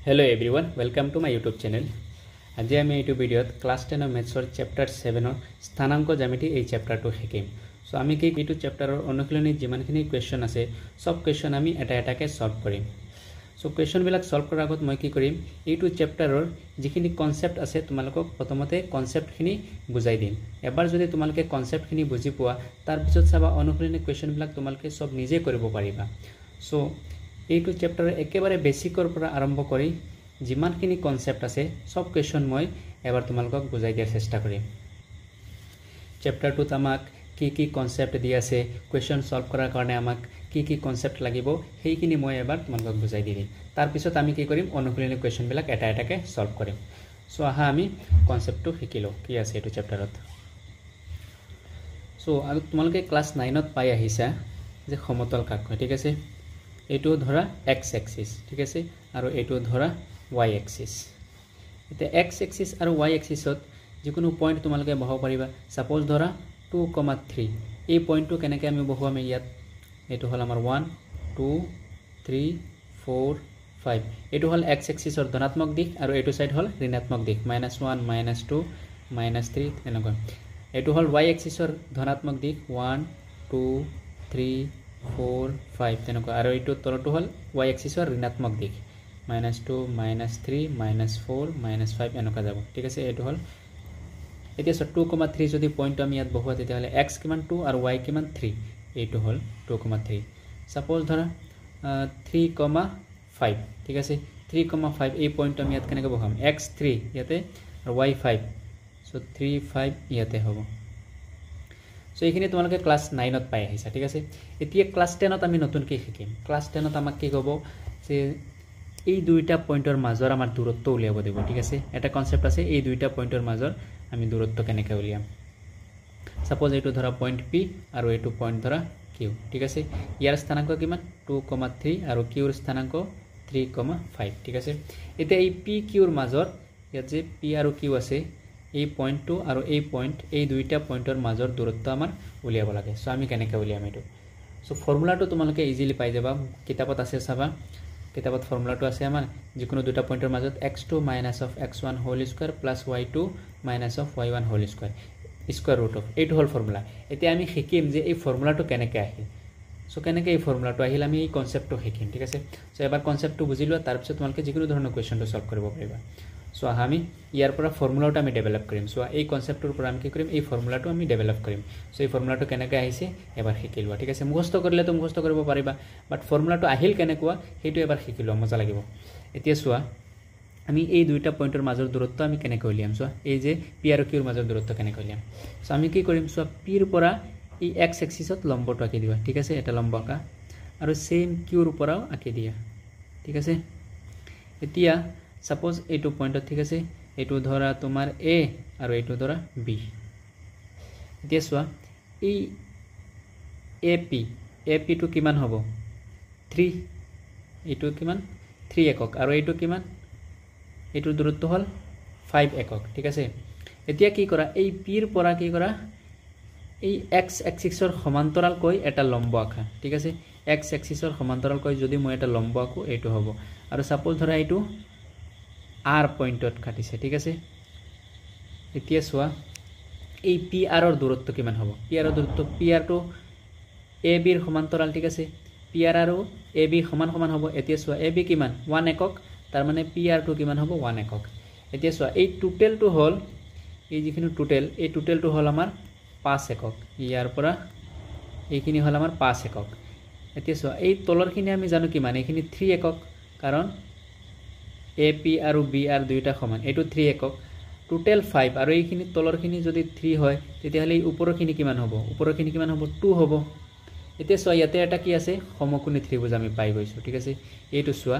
Hello everyone, welcome to my YouTube channel. আজি আমি এইটো ভিডিওত ক্লাস 10 ম্যাথছৰ চ্যাপ্টাৰ 7 ৰ স্থানাংক জ্যামিতি এই চ্যাপ্টাৰটো শিকিম। সো আমি কি এইটো চ্যাপ্টাৰৰ অনুশীলনী যিমানখিনি কোৱেশ্চন আছে সব কোৱেশ্চন আমি এটা এটাকে সলভ কৰিম। সো কোৱেশ্চন বিলাক সলভ কৰাৰ আগত মই কি কৰিম এইটো চ্যাপ্টাৰৰ যিখিনি কনসেপ্ট আছে তোমালোকক প্ৰথমতে কনসেপ্টখিনি বুজাই দিম। এবাৰ যদি তোমালোকে কনসেপ্টখিনি বুজি পোৱা তাৰ পিছত চাবা অনুশীলনী কোৱেশ্চন বিলাক তোমালোকে সব নিজে কৰিব পাৰিবা। সো এইটো চ্যাপ্টাৰৰ একেবাৰে বেসিকৰ পৰা আৰম্ভ কৰি যিমানখিনি কনসেপ্ট আছে সব কোৱেশ্চন মই এবাৰ তোমালোকক বুজাই দিয়াৰ চেষ্টা কৰিম। চ্যাপ্টাৰটোত আমাক কি কনসেপ্ট দি আছে কোৱেশ্চন সলভ কৰাৰ কাৰণে আমাক কি কনসেপ্ট লাগিব সেইখিনি মই এবাৰ তোমালোকক বুজাই দিম। তাৰ পিছত আমি কি কৰিম অনুশীলনী কোৱেশ্চন বিলাক এটা এটাকে সলভ কৰিম। সো আহা আমি কনসেপ্টটো শিকিলো কি আছে এইটো চ্যাপ্টাৰত। সো আৰু তোমালোকে ক্লাস 9 ত পাই আহিছা যে সমতল কাক কয়, ঠিক আছে। এইটো ধৰা x axis, ঠিক আছে, আৰু এইটো ধৰা y axis। এটা x axis আৰু y axisত যিকোনো পয়েন্ট তোমালোকে বহাব পাৰিবা। সাপোজ ধৰা 2,3 এই পয়েন্টটো কেনেকৈ আমি বহাম ইয়াত এইটো হল আমাৰ 1 2 3 4 5 এইটো হল x axisৰ ধনাত্মক দিশ আৰু এইটো সাইড হল ঋণাত্মক দিশ -1 -2 -3 এনেকৈ। এইটো হল y axisৰ ধনাত্মক দিশ 1 2 3 4 5 তেনেকৈ, আৰু এইটো তলটো হল y axisৰ ঋণাত্মক দিশ -2 -3 -4 -5 এনেকৈ যাব, ঠিক আছে। এইটো হল এতিয়া 2,3 যদি পয়েন্ট আমি ইয়াত বহোৱা তেতিয়া হলে x কিমান 2 আৰু y কিমান 3 এইটো হল 2,3। সাপোজ ধৰা 3,5 ঠিক আছে 3,5 এই পয়েন্ট আমি ইয়াত কেনেকৈ বহাম x3 ইয়াতে আৰু y5 সো 3 5 ইয়াতে হ'ব। সো এইখিনি তোমালোকে ক্লাস 9 ত পাই আহিছা, ঠিক আছে। এতিয়া ক্লাস 10 ত আমি নতুন কি শিকিম। ক্লাস 10 ত আমাক কি ক'ব যে এই দুইটা পয়েন্টৰ মাজৰ আমাৰ দূৰত্ব উলিয়াব দিব, ঠিক আছে। এটা কনসেপ্ট আছে এই দুইটা পয়েন্টৰ মাজৰ আমি দূৰত্ব কেনেকৈ উলিয়াম। সাপোজ এইটো ধৰা পয়েন্ট P আৰু এইটো পয়েন্ট ধৰা Q, ঠিক আছে। ইয়াৰ স্থানাঙ্ক কিমান 2,3 আৰু Q ৰ স্থানাঙ্ক 3,5, ঠিক আছে। এতিয়া এই P Q ৰ মাজৰ ইয়াত যে P আৰু Q আছে এই পয়েন্টটো আৰু এই পয়েন্ট এই দুইটা পয়েন্টৰ মাজৰ দূৰত্ব আমাৰ উলিয়াব লাগে। সো আমি কেনেকৈ উলিয়াম এইটো। সো ফৰ্মুলাটো তোমালোকে ইজিলি পাই যাবা, কিতাপত আছে চাবা। কিতাপত ফৰ্মুলাটো আছে আমাৰ যিকোনো দুটা পয়েন্টৰ মাজত x2 - x1 whole square plus y2 - y1 whole square square root of এইটো হল ফৰ্মুলা। এতিয়া আমি শিকিম যে এই ফৰ্মুলাটো কেনেকৈ আহিল। সো কেনেকৈ এই ফৰ্মুলাটো আহিল আমি এই কনসেপ্টটো শিকিম, ঠিক আছে। সো এবাৰ কনসেপ্টটো বুজি লোৱা তাৰ পিছত তোমালোকে যিকোনো ধৰণৰ কোৱেশ্চনটো সলভ কৰিব পাৰিবা। সো আমি ইয়াৰ পৰা ফৰ্মুলাটো আমি ডেভেলপ কৰিম। সো এই কনসেপ্টৰ পৰা আমি কি কৰিম এই ফৰ্মুলাটো আমি ডেভেলপ কৰিম। সো এই ফৰ্মুলাটো কেনেকৈ আহিছে এবাৰ শিকি লোৱা, ঠিক আছে। মুখস্থ কৰিলে তো মুখস্থ কৰিব পাৰিবা, বাট ফৰ্মুলাটো আহিল কেনেকুৱা সেইটো এবাৰ শিকি লোৱা, মজা লাগিব। এতিয়া চোৱা আমি এই দুইটা পয়েন্টৰ মাজৰ দূৰত্ব আমি কেনেকৈ উলিয়াম। চোৱা এই যে P আৰু Q ৰ মাজৰ দূৰত্ব কেনেকৈ উলিয়াম। সো আমি কি কৰিম চোৱা P ৰ পৰা এই x এক্সিছত লম্বটো আঁকি দিবা, ঠিক আছে। এটা লম্ব আঁকা আৰু সেম Q ৰ পৰাও আঁকি দিয়া, ঠিক আছে। এতিয়া সাপোজ এইটো পয়েন্টত, ঠিক আছে, এইটো ধৰা তোমাৰ A আৰু এইটো ধৰা B। এতিয়া চোৱা এই AP টো কিমান হ'ব 3, এইটো কিমান 3 একক আৰু এইটো কিমান এইটোৰ দূৰত্ব হল 5 একক, ঠিক আছে। এতিয়া কি কৰা এই P ৰ পৰা কি কৰা এই x এক্সিছৰ সমান্তৰালকৈ এটা লম্ব আঁকা, ঠিক আছে। x এক্সিছৰ সমান্তৰালকৈ যদি মই এটা লম্ব আঁকো এইটো হ'ব। আৰু সাপোজ ধৰা এইটো R পয়েন্টত কাটিছে, ঠিক আছে। এতিয়া চোৱা এই PR ৰ দূৰত্ব কিমান হ'ব। PR ৰ দূৰত্ব PR টো AB ৰ সমান্তৰাল, ঠিক আছে। PR আৰু AB সমান সমান হ'ব। এতিয়া চোৱা AB কিমান 1 একক, তাৰ মানে PR টো কিমান হ'ব 1 একক। এতিয়া চোৱা এই টোটেলটো হল এই যিখিনি টোটেল এই টোটেলটো হল আমাৰ 5 একক। ইয়াৰ পৰা এইখিনি হল আমাৰ 5 একক। এতিয়া চোৱা এই তলৰখিনি আমি জানো কিমান এইখিনি 3 একক, কাৰণ AP আৰু BR দুইটা সমান, এইটো 3 একক। টোটেল 5 আৰু এইখিনি তলৰখিনি যদি 3 হয় তেতিয়াহ'লে এই ওপৰৰখিনি কিমান হ'ব ওপৰৰখিনি কিমান হ'ব 2 হ'ব। এতিয়া চোৱা ইয়াতে এটা কি আছে সমকোণী ত্ৰিভুজ আমি পাই গৈছো, ঠিক আছে। এইটো চোৱা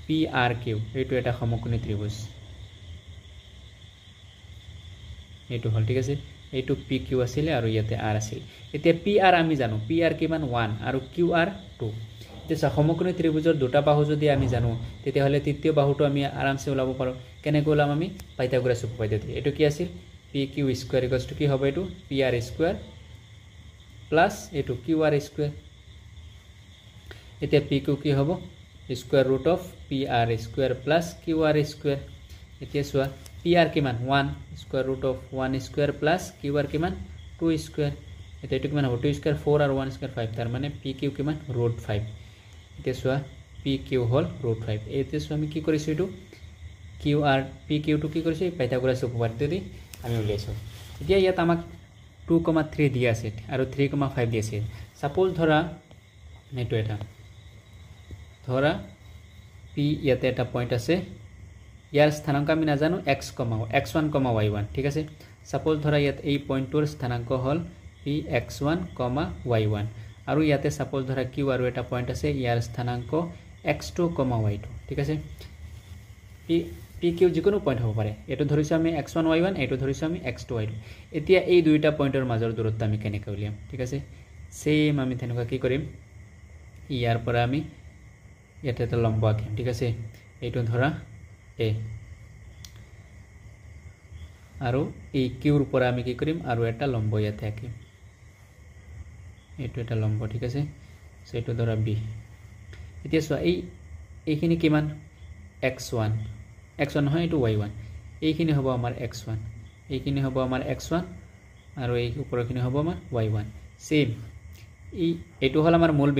PRQ এইটো এটা সমকোণী ত্ৰিভুজ এইটো হল, ঠিক আছে। এইটো PQ আছিল আৰু ইয়াতে R আছিল। এতিয়া PR আমি জানো PR কিমান 1 আৰু QR 2। এতিয়া সমকোণী ত্ৰিভুজৰ দুটা বাহু যদি আমি জানো তেতিয়াহ'লে তৃতীয় বাহুটো আমি আৰামছে ওলাব পাৰো। কেনেকৈ ওলাম আমি পাইথাগোৰাছ উপপাদ্য দি। এইটো কি আছিল PQ স্কয়াৰ ইকুৱেলছ টু কি হ'ব এইটো PR স্কয়াৰ প্লাস এইটো QR স্কয়াৰ। এতিয়া PQ কি হ'ব square root of P R square plus Q R square এতিয়া চোৱা পি আর কিমান 1 square root of 1 square plus Q R কিমান 2 স্কোয়ার এটা এটো কিমান হ'ব 2 স্কোয়ার 4 আর 1 স্কোয়ার 5 তার মানে পি কিউ কিমান √5 এতিয়া চোৱা পি কিউ হল √5 এতিয়া চোৱা আমি কি কৰিছো এটো Q R P Q to কি কৰিছো পাইথাগোৰাছ উপপাদ্য দি আমি উলিয়াইছো এতিয়া ইয়াত আমাক 2,3 দিয়া আছে আৰু 3,5 দিয়া আছে সাপোজ ধৰা এটো এটা ধৰা পি ইয়াতে এটা পয়েন্ট আছে ইয়াৰ স্থানাঙ্ক আমি না জানো x1, y1 ঠিক আছে সাপোজ ধৰা ইয়াত এই পয়েন্টৰ স্থানাঙ্ক হল px1, y1 আৰু ইয়াতে সাপোজ ধৰা q আৰু এটা পয়েন্ট আছে ইয়াৰ স্থানাঙ্ক x2, y2 ঠিক আছে pq যিকোনো পয়েন্ট হ'ব পাৰে এটো ধৰিছো আমি x1, y1 এটো ধৰিছো আমি x2, y2 এতিয়া এই দুইটা পয়েন্টৰ মাজৰ দূৰত্ব আমি কেনেকৈ উলিয়াম ঠিক আছে সেম আমি তেনেকুৱা কি কৰিম ইয়াৰ পৰা আমি ইয়াতে এটা লম্ব আঁকিম ঠিক আছে এইটো ধৰা এ আৰু এই কিউৰ পৰা আমি কি কৰিম আৰু এটা লম্ব ইয়াতে আঁকিম এইটো এটা লম্ব ঠিক আছে সো এইটো ধৰা বি এতিয়া চোৱা এইখিনি কিমান x1 নহয় এইটো y1 এইখিনি হ'ব আমাৰ x1 এইখিনি হ'ব আমাৰ x1 আৰু এই ওপৰখিনি হ'ব আমাৰ y1 সেম এইটো হল আমাৰ মূল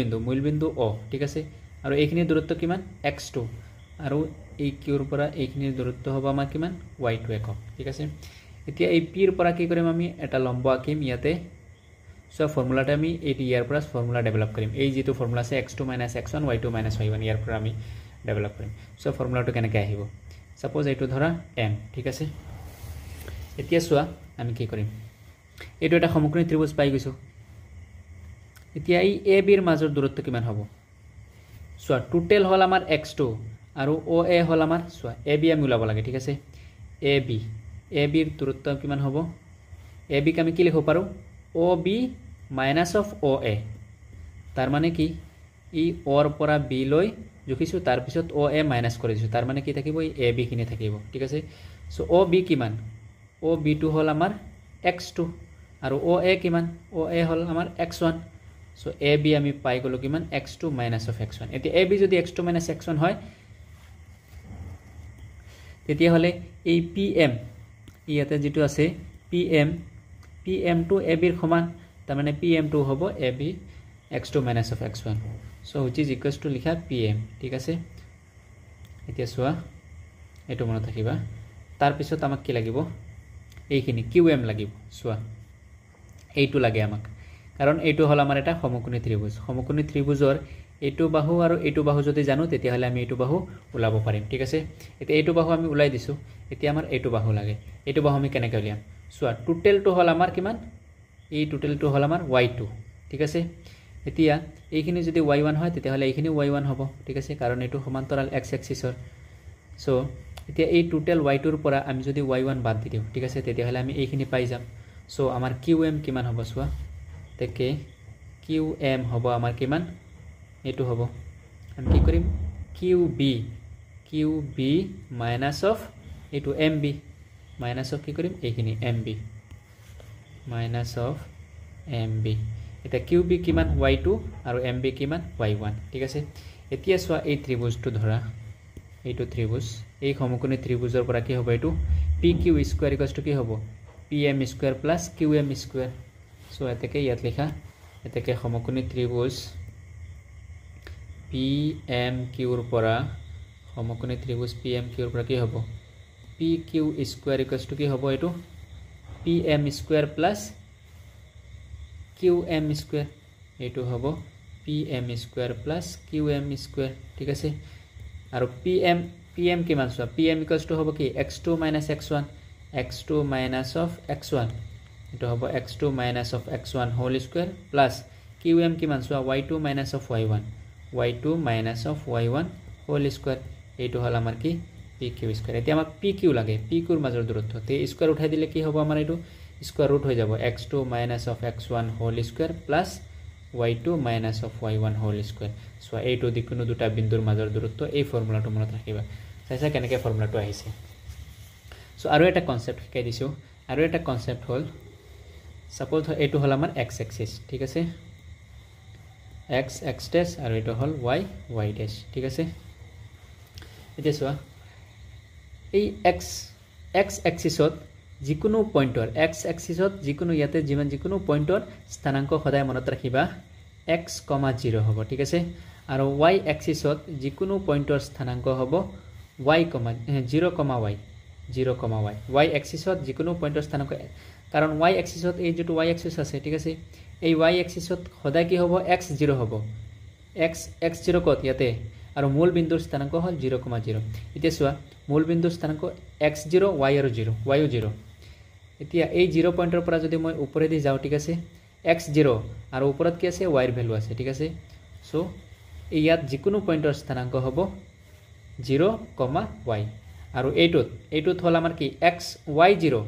বিন্দু O ঠিক আছে আৰু এইখিনি দূৰত্ব কিমান x2 আৰু এই কিউৰ পৰা এইখিনি দূৰত্ব হ'ব আমাৰ কিমান y2 একক ঠিক আছে এতিয়া এই p ৰ পৰা কি কৰিম আমি এটা লম্ব আঁকিম ইয়াতে সো ফৰ্মুলাটা আমি এটি ইয়াৰ পৰা ফৰ্মুলা ডেভেলপ কৰিম এই যেটো ফৰ্মুলা আছে x2 - x1 y2 - y1 ইয়াৰ পৰা আমি ডেভেলপ কৰিম সো ফৰ্মুলাটো কেনেকৈ আহিব সাপোজ এইটো ধৰা m ঠিক আছে এতিয়া চোৱা আমি কি কৰিম এইটো এটা সমকোণী ত্ৰিভুজ পাই গৈছো এতিয়া এই a b ৰ মাজৰ দূৰত্ব কিমান হ'ব চোৱা টোটাল হল আমাৰ x2 আৰু OA হল আমাৰ চোৱা AB আমি উলাব লাগে ঠিক আছে AB ৰ দূৰত্ব কিমান হ'ব AB ক আমি কি লিখিব পাৰো OB - of OA তাৰ মানে কি ই O ৰ পৰা B লৈ জুখিছো তাৰ পিছত OA মাইনাস কৰি দিছো তাৰ মানে কি থাকিব এই AB খিনি থাকিব ঠিক আছে সো OB কিমান OB টো হল আমাৰ x2 আৰু OA কিমান OA হল আমাৰ x1 সো AB আমি পাই গলো কিমান x2 - of x1 এতিয়া AB যদি x2 - x1 হয় তেতিয়া হলে এই PM ইয়াতে যেটো আছে PM to AB ৰ সমান তাৰ মানে PM to হ'ব AB x2 - of x1 so which is equals to লিখা PM ঠিক আছে এতিয়া চোৱা এটো মনত ৰাখিবা তাৰ পিছত আমাক কি লাগিব এইখিনি QM লাগিব চোৱা এইটো লাগে আমাক কাৰণ এইটো হল আমাৰ এটা সমকোণী ত্ৰিভুজৰ এইটো বাহু আৰু এইটো বাহু যদি জানো তেতিয়া হলে আমি এইটো বাহু উলাব পাৰিম ঠিক আছে এতিয়া এইটো বাহু আমি উলাই দিছো এতিয়া আমাৰ এইটো বাহু লাগে এইটো বাহু আমি কেনেকৈ উলিয়াম চোৱা টোটালটো হল আমাৰ কিমান এই টোটালটো হল আমাৰ y2 ঠিক আছে এতিয়া এইখিনি যদি y1 হয় তেতিয়া হলে এইখিনি y1 হ'ব ঠিক আছে কাৰণ এইটো সমান্তৰাল x এক্সিসৰ সো এতিয়া এই টোটাল y2 ৰ পৰা আমি যদি y1 বাদ দি দিও ঠিক আছে তেতিয়া হলে আমি এইখিনি পাই যাম সো আমাৰ qm কিমান হ'ব চোৱা তেকে qm হ'ব আমাৰ কিমান এটো হ'ব আমি কি কৰিম qb minus of এটো mb minus of কি কৰিম এইখিনি mb minus of mb এটা qb কিমান y2 আৰু mb কিমান y1 ঠিক আছে এতিয়া চোৱা এই ত্ৰিভুজটো ধৰা এইটো ত্ৰিভুজ এই সমকোণী ত্ৰিভুজৰ পৰা কি হ'ব এটো pq স্কয়াৰ ইকুৱেলছ টু কি হ'ব pm square plus qm square so এতেকে ইয়াত লিখা এতেকে সমকোণী ত্ৰিভুজ PMQ ৰ পৰা সমকোণী ত্ৰিভুজ PMQ ৰ পৰা কি হ'ব PQ স্কয়াৰ ইকুৱেলছ টু কি হ'ব এটো PM square plus QM square এটো হ'ব PM square plus QM square ঠিক আছে আৰু PM কিমান চোৱা PM ইকুৱেলছ টু হ'ব কি x2 - x1 x2 - of x1 এটো হ'ব x2 - of x1 whole square plus QM কিমান চোৱা y2 - of y1 y2 - of y1 whole square এইটো হল আমাৰ কি pq স্কয়াৰ এতিয়া আমাক pq লাগে pq ৰ মাজৰ দূৰত্ব তে স্কয়াৰ উঠাই দিলে কি হ'ব আমাৰ এইটো স্কয়াৰ ৰুট হৈ যাব x2 - of x1 whole square plus y2 - of y1 whole square so এইটো যিকোনো দুটা বিন্দুৰ মাজৰ দূৰত্ব এই ফৰ্মুলাটো মনত ৰাখিবা চাইছা কেনেকৈ ফৰ্মুলাটো আহিছে সো আৰু এটা কনসেপ্ট শিকাই দিছো আৰু এটা কনসেপ্ট হল সাপোজ এইটো হল আমাৰ x এক্সিস ঠিক আছে এক্স এক্স ডেছ আৰু এইটো হ'ল ৱাই ৱাই ডেছ ঠিক আছে এতিয়া চোৱা এই এক্স এক্স এক্সিছত যিকোনো পইণ্টৰ এক্স এক্সিছত যিকোনো ইয়াতে যিকোনো পইণ্টৰ স্থানাংক সদায় মনত ৰাখিবা এক্স কমা 0 হ'ব ঠিক আছে আৰু ৱাই এক্সিছত যিকোনো পইণ্টৰ স্থানাংক হ'ব ৱাই কমা 0 কমা ৱাই 0 কমা ৱাই ৱাই এক্সিছত যিকোনো পইণ্টৰ স্থানাংক কাৰণ ৱাই এক্সিছত এই যেটো ৱাই এক্সিছ আছে ঠিক আছে এই ৱাই এক্সিছত সদায় কি হ'ব x 0 হ'ব x 0 কত ইয়াতে আৰু মূল বিন্দুৰ স্থানাংক হ'ল 0 কমা 0 এতিয়া চোৱা মূল বিন্দুৰ স্থানাংক x 0 y আৰু 0 y ও 0 এতিয়া এই 0 পইণ্টৰ পৰা যদি মই ওপৰেদি যাওঁ ঠিক আছে x 0 আৰু ওপৰত কি আছে y ৰ ভ্যালু আছে ঠিক আছে সো ইয়াত যিকোনো পইণ্টৰ স্থানাংক হ'ব 0 কমা y আৰু এইটোত হ'ল আমাৰ কি x y 0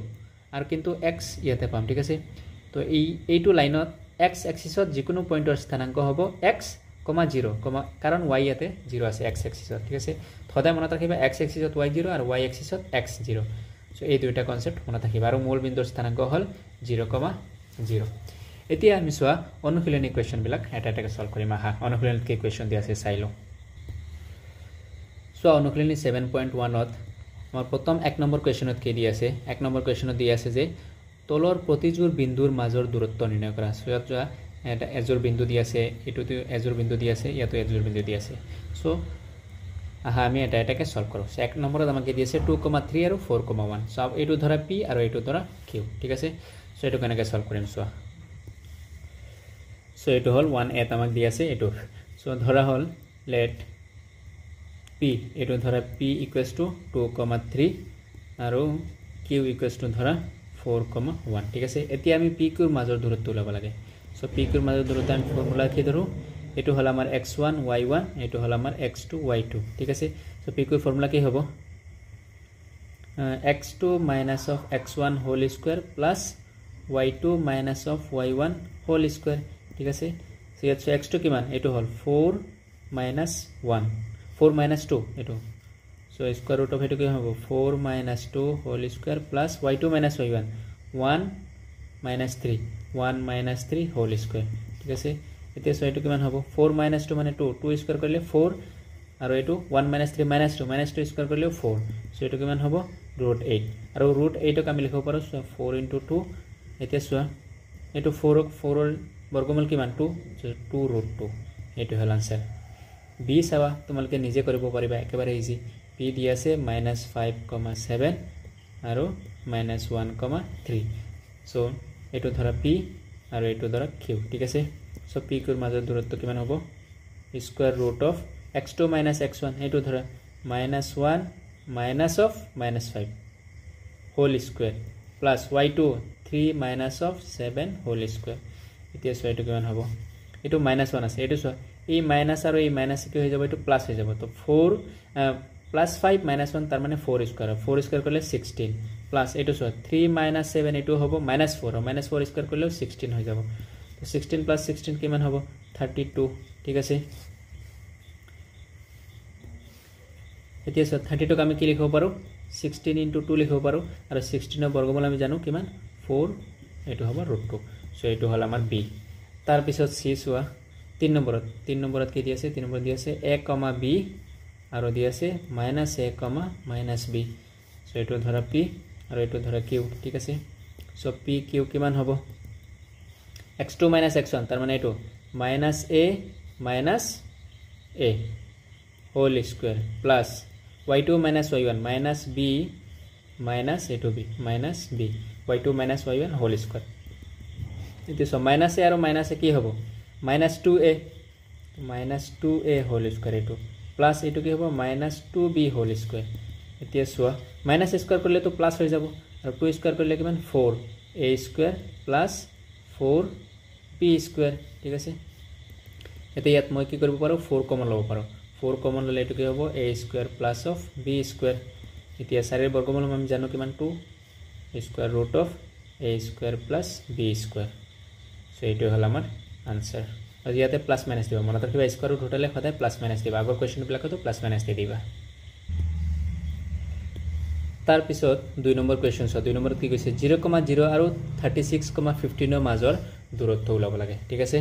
আৰু কিন্তু x ইয়াতে পাম ঠিক আছে তো এইটো লাইনত x এক্সিছত যিকোনো পইণ্টৰ স্থানাংক হ'ব x, 0, কাৰণ y ইয়াতে 0 আছে x এক্সিছত ঠিক আছে সদায় মনত ৰাখিবা x এক্সিছত y 0 আৰু y এক্সিছত x 0 সো এই দুইটা কনসেপ্ট মনত ৰাখিবা আৰু মূল বিন্দুৰ স্থানাংক হ'ল 0, 0 এতিয়া আমি চোৱা অনুশীলনী ইকুৱেশ্যন বিলাক এটা এটাকে সলভ কৰিম আহা অনুশীলনীত কি ইকুৱেশ্যন দিয়া আছে চাই লওঁ সো অনুশীলনী 7.1 ত আমাৰ প্ৰথম 1 নম্বৰ কুৱেশ্যনত কি দিয়া আছে 1 নম্বৰ কুৱেশ্যনত দিয়া আছে যে তলৰ প্ৰতিযোৰ বিন্দুৰ মাজৰ দূৰত্ব নিৰ্ণয় কৰা সো ইয়াত যোৱা এটা এজোৰ বিন্দু দিয়া আছে এটোতে এজোৰ বিন্দু দিয়া আছে ইয়াতো এজোৰ বিন্দু দিয়া আছে সো আহা আমি এটা এটাকে সলভ কৰো 1 নম্বৰত আমাকে দিয়া আছে 2,3 আৰু 4,1 সো এইটো ধৰা p আৰু এইটো ধৰা q ঠিক আছে সো এটো কেনেকৈ সলভ কৰিম চোৱা সো এটো হল 1 এত আমাক দিয়া আছে এটো সো ধৰা হল লেট p এটো ধৰা p = 2,3 আৰু q = ধৰা 4,1 ঠিক আছে এতিয়া আমি p ৰ মাজৰ দূৰত্ব উলাব লাগে সো p ৰ মাজৰ দূৰত্ব আমি ফৰ্মুলা কি ধৰো এটো হল আমাৰ x1 y1 এটো হল আমাৰ x2 y2 ঠিক আছে সো p ৰ ফৰ্মুলা কি হ'ব x2 - of x1 whole square plus y2 - of y1 whole square ঠিক আছে সো ইয়াত x2 কিমান এটো হল 4 - 1 4 - 2 এটো সো স্কয়ার রুট অফ এটো কি হ'ব 4 - 2 whole square plus y2 - y1 1 - 3 1 - 3 whole square ঠিক আছে এতিয়া সো এটো কিমান হ'ব 4 - 2 মানে 2 2 স্কয়ার কৰিলে 4 আৰু এটো 1 - 3 -2 -2 স্কয়াৰ কৰিলে 4 সো এটো কিমান হ'ব √8 আৰু √8 ক আমি লিখিব পাৰো 4 * 2 এতিয়া চোৱা এটো 4 ৰ বৰ্গমূল কিমান 2 সো 2 √2 এটো হল आंसर b চাবা তোমালকে নিজে কৰিব পাৰিবা একেবাৰে ইজি p দিয়া আছে -5,7 আৰু -1,3 সো এটো ধৰা p আৰু এটো ধৰা q ঠিক আছে সো p ৰ মাজৰ দূৰত্ব কিমান হ'ব square root of x2 - x1 এটো ধৰা -1 - of -5 whole square plus y2 3 - of 7 whole square এতিয়া সো এটো কিমান হ'ব এটো -1 আছে এটো সো এই মাইনাস আৰু এই মাইনাস কি হৈ যাব এটো প্লাস হৈ যাব তো 4 +5 - 1 তার মানে 4 স্কয়ার 4 স্কয়ার করলে 16 প্লাস এটো সো 3 - 7 এটো হ'ব -4 আর -4 স্কয়ার করলে 16 হৈ যাব তো 16 + 16 কিমান হ'ব 32 ঠিক আছে এতিয়া সো 32 ক আমি কি লিখিব পাৰো 16 * 2 লিখিব পাৰো আৰু 16 ৰ বৰ্গমূল আমি জানো কিমান 4 এটো হ'ব √2 সো এটো হল আমাৰ b তাৰ পিছত c চোৱা 3 নম্বৰত কি দিয়া আছে 3 নম্বৰ দিয়া আছে a, b আৰু দিয়া আছে -a, -b সো এটো ধৰা p আৰু এটো ধৰা q ঠিক আছে সো p q কিমান হ'ব x2 - x1 তাৰ মানে এটো -a - a whole square plus y2 - y1 -b এটো b -b y2 - y1 whole square এটো সো -a আৰু -a কি হ'ব -2a whole square এটো প্লাস এটো কি হ'ব -2b whole square এতিয়া সোয়া মাইনাস স্কয়ার করলে তো প্লাস হৈ যাব আৰু 2 স্কয়ার করলে কিমান 4a square plus 4b square ঠিক আছে এতিয়া ইয়াত মই কি কৰিব পাৰো 4 কমন লব পাৰো 4 কমন ললে এটো কি হ'ব a square plus of b square এতিয়া 4 এর বর্গমূল আমি জানো কিমান 2 square root of a square plus b square so এটো হল আমাৰ आंसर আৰু ইয়াতে প্লাস মাইনাস দিবা মনত ৰাখিবা স্কয়াৰ ৰুট হটালে সদায় প্লাস মাইনাস দিবা আগৰ কোৱেশ্চন বিলাকতো প্লাস মাইনাস দি দিবা তাৰ পিছত 2 নম্বৰ কোৱেশ্চন 2 নম্বৰত কি কৈছে 0,0 আৰু 36,15 ৰ মাজৰ দূৰত্ব উলাব লাগে ঠিক আছে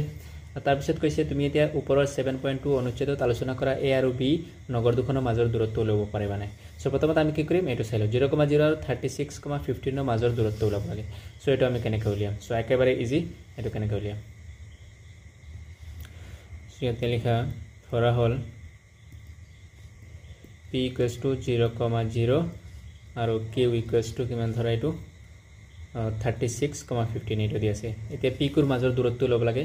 তাৰ পিছত কৈছে তুমি এতিয়া ওপৰৰ 7.2 অনুচ্ছেদত আলোচনা কৰা a আৰু b নগৰ দুখনৰ মাজৰ দূৰত্ব উলিয়াব পাৰিবা নাই সো প্ৰথমতে আমি কি কৰিম এটো চাই লও 0,0 আৰু 36,15 ৰ মাজৰ দূৰত্ব উলিয়াব লাগে সো এটো আমি কেনেকৈ উলিয়াম সো একেবাৰে ইজি এটো কেনেকৈ উলিয়াম সো ইয়াতে লিখা ধৰা হল p = 0,0 আৰু q = কিমান ধৰা এটো 36,15 এটো দি আছে এতিয়া p কুৰ মাজৰ দূৰত্ব লব লাগে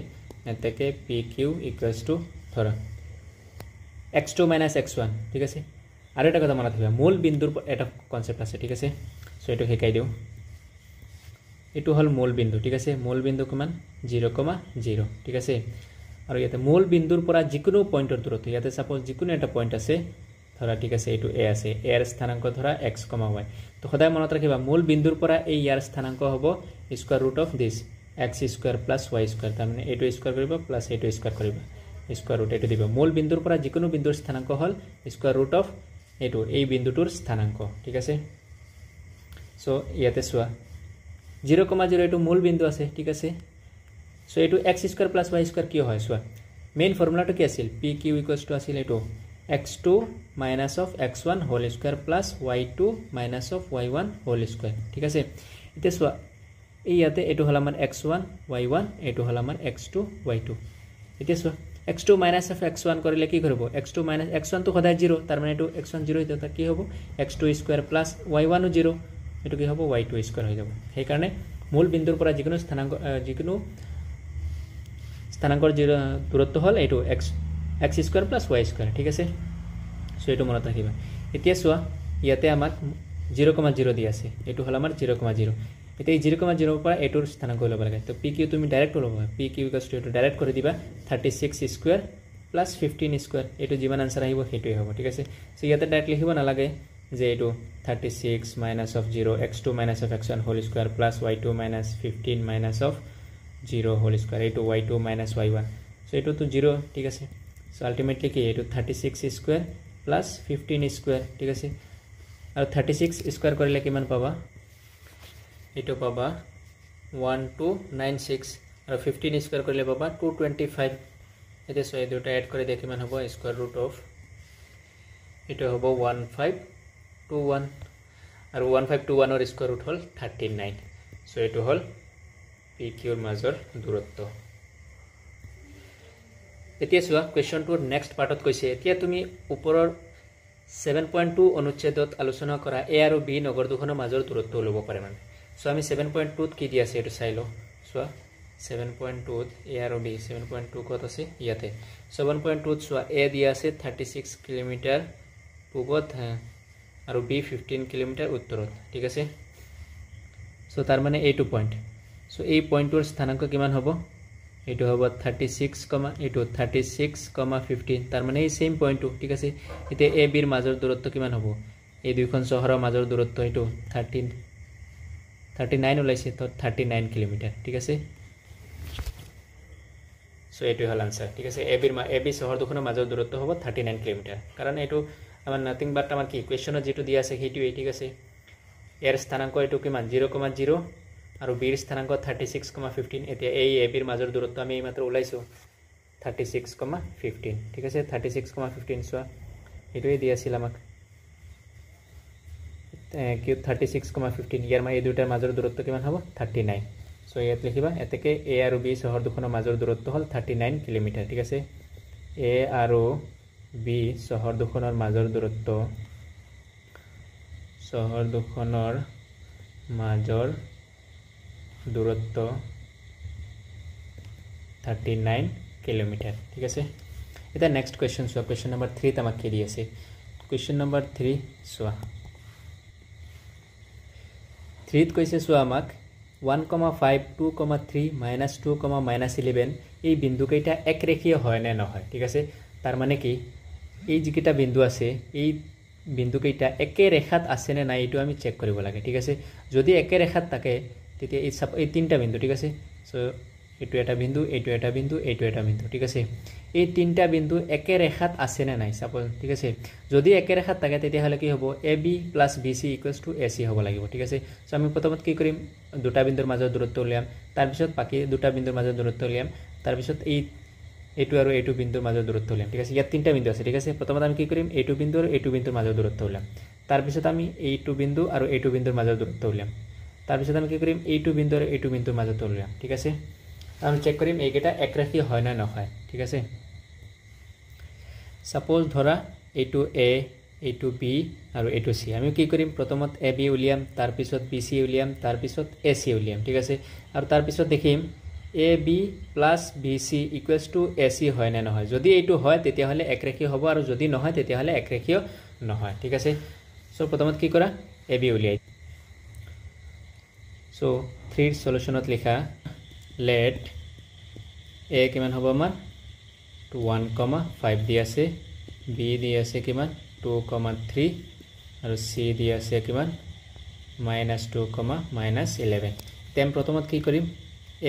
এতেকে pq = ধৰা x2 - x1 ঠিক আছে আৰু এটা কথা মনত ৰাখিবা মূল বিন্দুৰ এটা কনসেপ্ট আছে ঠিক আছে সো এটো শিকাই দিও এটো হল মূল বিন্দু ঠিক আছে মূল বিন্দু কিমান 0,0 ঠিক আছে আৰু ইয়াতে মূল বিন্দুৰ পৰা যিকোনো পয়েন্টৰ দূৰত্ব ইয়াতে সাপোজ যিকোনো এটা পয়েন্ট আছে ধৰা ঠিক আছে এটো a আছে a এৰ স্থানাঙ্ক ধৰা x, y তো সদায় মনত ৰাখিবা মূল বিন্দুৰ পৰা এই ইয়াৰ স্থানাঙ্ক হ'ব square root of this x² + y² তাৰ মানে এটো স্কয়াৰ কৰিবা প্লাস এটো স্কয়াৰ কৰিবা স্কয়াৰ ৰুট এটো দিবা মূল বিন্দুৰ পৰা যিকোনো বিন্দুৰ স্থানাঙ্ক হল স্কয়াৰ ৰুট অফ এটো এই বিন্দুটোৰ স্থানাঙ্ক ঠিক আছে সো ইয়াতে সোয়া 0,0 এটো মূল বিন্দু আছে ঠিক আছে সো এটো x² + y² কি হয় সোয়া মেইন ফর্মুলাটো কি আছিল pq = আছিল এটো x2 - x1 whole square plus y2 - y1 whole square ঠিক আছে এটা সোয়া এই ইয়াতে এটো হল আমাৰ x1 y1 এটো হল আমাৰ x2 y2 এটা সোয়া x2 - x1 কৰিলে কি কৰিব x2 - x1 তো সদায় 0 তাৰ মানে এটো x1 0 হৈ যাব কি হ'ব x2² + y1 0 এটো কি হ'ব y2² হৈ যাব সেই কাৰণে মূল বিন্দুৰ পৰা যিকোনো স্থানাঙ্কৰ দূৰত্ব হল এটো x² + y² ঠিক আছে সো এটো মনত ৰাখিবা এতিয়া সোয়া ইয়াতে আমাক 0,0 দি আছে এটো হল আমাৰ 0,0 এতিয়া এই 0,0 পৰা এটোৰ স্থানাঙ্ক লব লাগে তো pq তুমি ডাইৰেক্ট লবা pq = এটো ডাইৰেক্ট কৰি দিবা 36² + 15² এটো যিমান আনসাৰ আহিব হেটোই হ'ব ঠিক আছে সো ইয়াতে ডাইৰেক্ট লিখিব না লাগে যে এটো 36 - 0 x2 - x1 whole square plus y2 - 15 - 0 whole square এটো y2 - y1 সো এটো তো 0 ঠিক আছে সো আলটিমেটলি কি এটো 36² + 15² ঠিক আছে আৰু 36² কৰিলে কিমান পাবা এটো পাবা 1296 আৰু 15² কৰিলে পাবা 225 এতে সো এই দুটা এড কৰি দেখি কিমান হ'ব স্কয়াৰ ৰুট অফ এটো হ'ব 1521 আৰু 1521 ৰ স্কয়াৰ ৰুট হল 39 সো এটো হল pq ৰ মাজৰ দূৰত্ব এতিয়া সোয়া কোৱেশ্চনটোৰ নেক্সট পাৰ্টত কৈছে এতিয়া তুমি ওপৰৰ 7.2 অনুচ্ছেদত আলোচনা কৰা a আৰু b নগৰ দুখনৰ মাজৰ দূৰত্ব লব পাৰে মানে সো আমি 7.2 ত কি দি আছে এটো চাই লো সোয়া 7.2 ত a আৰু b 7.2 কত আছে ইয়াতে 7.2 ত সোয়া a দিয়া আছে 36 কিলোমিটাৰ পূবত আৰু b 15 কিলোমিটাৰ উত্তৰত ঠিক আছে সো তাৰ মানে এইটো পয়েন্ট সো এই পয়েন্টৰ স্থানাঙ্ক কিমান হ'ব এটো হ'ব 36,15 তাৰ মানে এই সেম পয়েন্টটো ঠিক আছে এতে a b ৰ মাজৰ দূৰত্ব কিমান হ'ব এই দুইখন চহৰৰ মাজৰ দূৰত্ব এটো 39 ওলাইছে তো 39 কিলোমিটাৰ ঠিক আছে সো এটো হল আনসাৰ ঠিক আছে a b চহৰ দুখনৰ মাজৰ দূৰত্ব হ'ব 39 কিলোমিটাৰ কাৰণ এটো আমাৰ নাথিং বাট আমাৰ কি কোৱেশ্চনত যেটো দিয়া আছে হেটোই ঠিক আছে এৰ স্থানাঙ্ক এটো কিমান 0,0 আৰু b ৰ স্থানাঙ্ক 36,15 এতিয়া এই a b ৰ মাজৰ দূৰত্ব আমি মাত্ৰ ওলাইছো 36,15 ঠিক আছে 36,15 সোয়া এটোই দি আছিল আমাক কি 36,15 ইয়াৰ মানে এই দুটাৰ মাজৰ দূৰত্ব কিমান হ'ব 39 সো ইয়াত লিখিবা এতেকে a আৰু b চহৰ দুখনৰ মাজৰ দূৰত্ব হল 39 কিলোমিটাৰ ঠিক আছে a আৰু b চহৰ দুখনৰ মাজৰ দূৰত্ব চহৰ দুখনৰ মাজৰ দূৰত্ব 39 কিলোমিটাৰ ঠিক আছে এটা নেক্সট কোৱেশ্চন সোয়া কোৱেশ্চন নম্বৰ 3 ত আমাক কি দি আছে কোৱেশ্চন নম্বৰ 3 সোয়া 3 ত কৈছে সোয়া আমাক 1,5 2,3 -2, -11 এই বিন্দু কেইটা একৰেখীয় হয় নে নহয় ঠিক আছে তাৰ মানে কি এই যিকেইটা বিন্দু আছে এই বিন্দু কেইটা একে ৰেখাত আছে নে নাই এটো আমি চেক কৰিব লাগে ঠিক আছে যদি একে ৰেখাত থাকে তেতিয়া এই তিনটা বিন্দু ঠিক আছে সো এটো এটা বিন্দু এটো এটা বিন্দু এটো এটা বিন্দু ঠিক আছে এই তিনটা বিন্দু একে ৰেখাত আছে নে নাই সাপোজ ঠিক আছে যদি একে ৰেখাত থাকে তেতিয়া হলে কি হ'ব ab + bc = ac হ'ব লাগিব ঠিক আছে সো আমি প্ৰথমত কি কৰিম দুটা বিন্দুৰ মাজৰ দূৰত্ব উলিয়াম তাৰ পিছত বাকি দুটা বিন্দুৰ মাজৰ দূৰত্ব উলিয়াম তাৰ পিছত এই এইটো আৰু এইটো বিন্দুৰ মাজৰ দূৰত্ব উলিয়াম ঠিক আছে ইয়াত তিনিটা বিন্দু আছে ঠিক আছে প্ৰথমতে আমি কি কৰিম এইটো বিন্দু আৰু এইটো বিন্দুৰ মাজৰ দূৰত্ব উলিয়াম তাৰপিছত আমি এইটো বিন্দু আৰু এইটো বিন্দুৰ মাজৰ দূৰত্ব উলিয়াম তাৰপিছত আমি কি কৰিম এইটো বিন্দু আৰু এইটো বিন্দুৰ মাজত উলিয়াম ঠিক আছে আমি চেক কৰিম এইকেইটা একৰাশী হয় না নহয় ঠিক আছে সাপোজ ধৰা এইটো এ এইটো বি আৰু এইটো সি আমি কি কৰিম প্ৰথমত এ বি উলিয়াম তাৰপিছত বি সি উলিয়াম তাৰপিছত এ সি উলিয়াম ঠিক আছে আৰু তাৰপিছত দেখিম A B plus B C equals to A C হয় নে নহয় যদি এইটো হয় তেতিয়াহ'লে একৰেখীয় হ'ব আৰু যদি নহয় তেতিয়াহ'লে একৰেখীয় নহয় ঠিক আছে চ' প্ৰথমত কি কৰা এ বি উলিয়াই চ' 3 সলিউশ্যনত লিখা লেট এ কিমান হ'ব আমাৰ 1,5 দি আছে বি দি আছে কিমান 2,3 আৰু সি দি আছে কিমান -2,-11 তেম প্ৰথমত কি কৰিম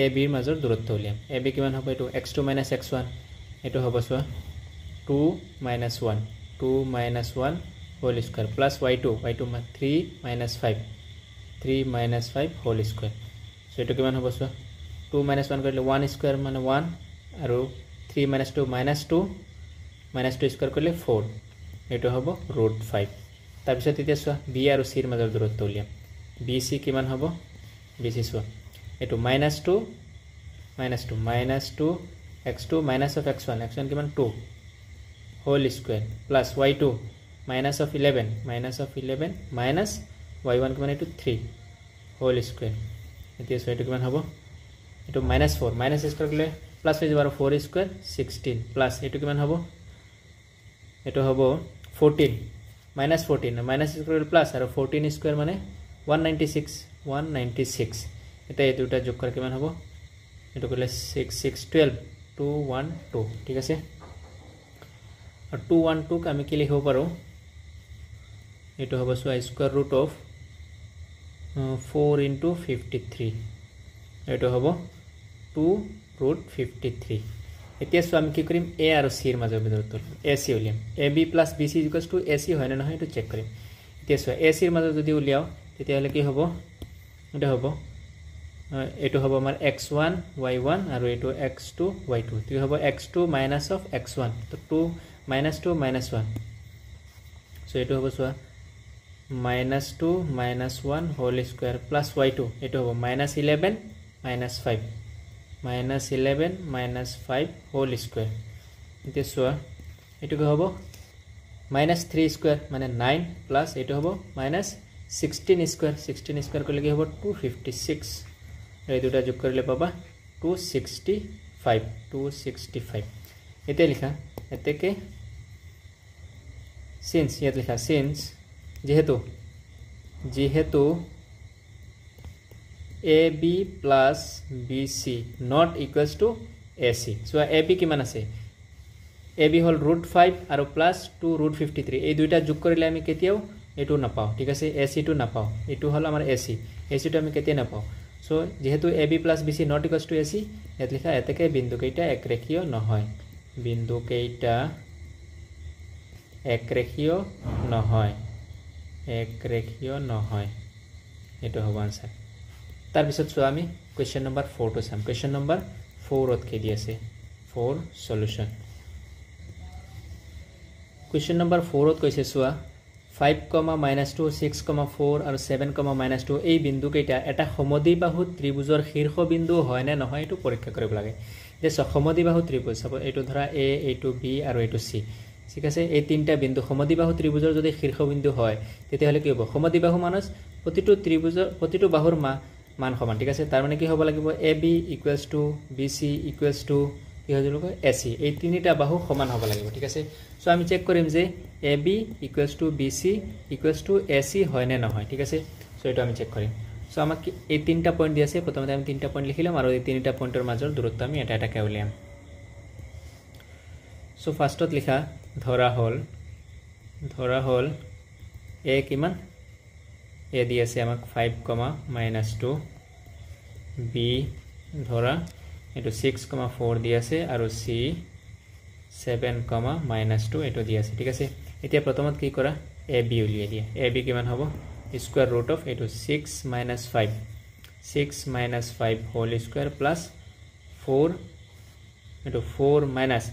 এ বিৰ মাজৰ দূৰত্ব উলিয়াম এ বি কিমান হ'ব এইটো x2 - x1 এইটো হ'ব চোৱা 2 - 1 2 - 1 whole square plus y2 3 - 5 3 - 5 whole square so এইটো কিমান হ'ব চোৱা 2 - 1 কৰিলে 1 স্কয়াৰ মানে 1 আৰু 3 - 2 -2 -2 স্কয়াৰ কৰিলে 4 এইটো হ'ব √5 তাৰপিছত এতিয়া চোৱা বি আৰু সিৰ মাজৰ দূৰত্ব উলিয়াম বি সি কিমান হ'ব বি সি চোৱা এইটো -2 x2 minus of x1 কিমান 2 whole square plus y2 -11 minus y1 কিমান এইটো 3 হোল স্কয়াৰ এতিয়া সো এইটো কিমান হ'ব এইটো -4 মাইনাস স্কয়াৰ কৰিলে প্লাস হৈ যাব আৰু 4 স্কয়াৰ 16 প্লাস এইটো কিমান হ'ব এইটো হ'ব 14 -14 মাইনাস স্কয়াৰ প্লাস আৰু 14 স্কয়াৰ মানে 196 এটা এই দুটা যোগ কৰা কিমান হ'ব এটো কৰিলে 6 6 12 212 ঠিক আছে আৰু 212 ক আমি কি লিখিব পাৰো এটো হ'ব সো স্কয়াৰ ৰুট অফ 4 * 53 এটো হ'ব 2√53 এতিয়া সো আমি কি কৰিম a আৰু c এৰ মাজৰ দূৰত্ব ac উলিয়াম ab + bc = ac হয় না নহয় এটো চেক কৰিম এতিয়া সো ac এৰ মাজৰ যদি উলিয়াও তেতিয়া হলে কি হ'ব এটা হ'ব এটো হ'ব আমাৰ x1 y1 আৰু এটো x2 y2 কি হ'ব x2 minus of x1 তো 2 -2 -1 সো এটো হ'ব সোয়া -2 -1 হোল স্কয়ার প্লাস y2 এটো হ'ব -11 -5 -11 -5 হোল স্কয়ার এতিয়া সোয়া এটো কি হ'ব -3 স্কয়ার মানে 9 প্লাস এটো হ'ব -16 স্কয়ার 16 স্কয়ার করলে কি হ'ব 256 এই দুটা যোগ কৰিলে পাবা 265 এতে লিখা এতেকে সিন্স ইয়াত লিখা সিন্স যেহেতু AB plus BC not equals to AC so AB কিমান আছে AB হল √5 আৰু প্লাস 2√53 এই দুইটা যোগ কৰিলে আমি কেতিয়াও এটো নাপাও ঠিক আছে AC টো নাপাও এটো হল আমাৰ AC টো আমি কেতিয়া নাপাও সো যেহেতু AB plus BC not equals to AC ইয়াত লিখা এতেকে বিন্দু কেইটা একৰেখীয় নহয় বিন্দু কেইটা একৰেখীয় নহয় এটো হ'ব আনসাৰ তাৰ পিছত সো আমি কোৱেশ্চন নম্বৰ 4 টো চাম কোৱেশ্চন নম্বৰ 4 ত কি দি আছে 4 সলিউশন কোৱেশ্চন নম্বৰ 4 ত কৈছে সোৱা 5, -2 6, 4 আৰু 7, -2 এই বিন্দু কেইটা এটা সমদ্বিবাহু ত্ৰিভুজৰ শীৰ্ষবিন্দু হয় নে নহয় এটো পৰীক্ষা কৰিব লাগে যে সমদ্বিবাহু ত্ৰিভুজ সব এটো ধৰা A এটো B আৰু এটো C ঠিক আছে এই তিনটা বিন্দু সমদ্বিবাহু ত্ৰিভুজৰ যদি শীৰ্ষবিন্দু হয় তেতিয়াহলে কি হ'ব সমদ্বিবাহু মানস প্ৰতিটো ত্ৰিভুজৰ প্ৰতিটো বাহুৰ মান সমান ঠিক আছে তাৰ মানে কি হ'ব লাগিব AB = BC = কি হৈ যাব AC এই তিনিটা বাহু সমান হ'ব লাগিব ঠিক আছে সো আমি চেক কৰিম যে AB = BC = AC হয় নে নহয় ঠিক আছে সো এটা আমি চেক কৰিম সো আমাক এই তিনটা পয়েন্ট দি আছে প্ৰথমতে আমি তিনটা পয়েন্ট লিখিলাম আৰু এই তিনটা পয়েন্টৰ মাজৰ দূৰত্ব আমি এটা এটাকে উলিয়াম সো ফাৰ্স্টত লিখা ধৰা হল A কিমান A দি আছে আমাক 5, -2 B ধৰা এটো 6, 4 দি আছে আৰু C 7, -2 এটো দি আছে ঠিক আছে এতিয়া প্ৰথমত কি কৰা AB উলিয়াই দিয়া AB কিমান হ'ব স্কয়াৰ ৰুট অফ এটো 6 - 5 হোল স্কয়াৰ প্লাস 4 এইটো 4 মাইনাছ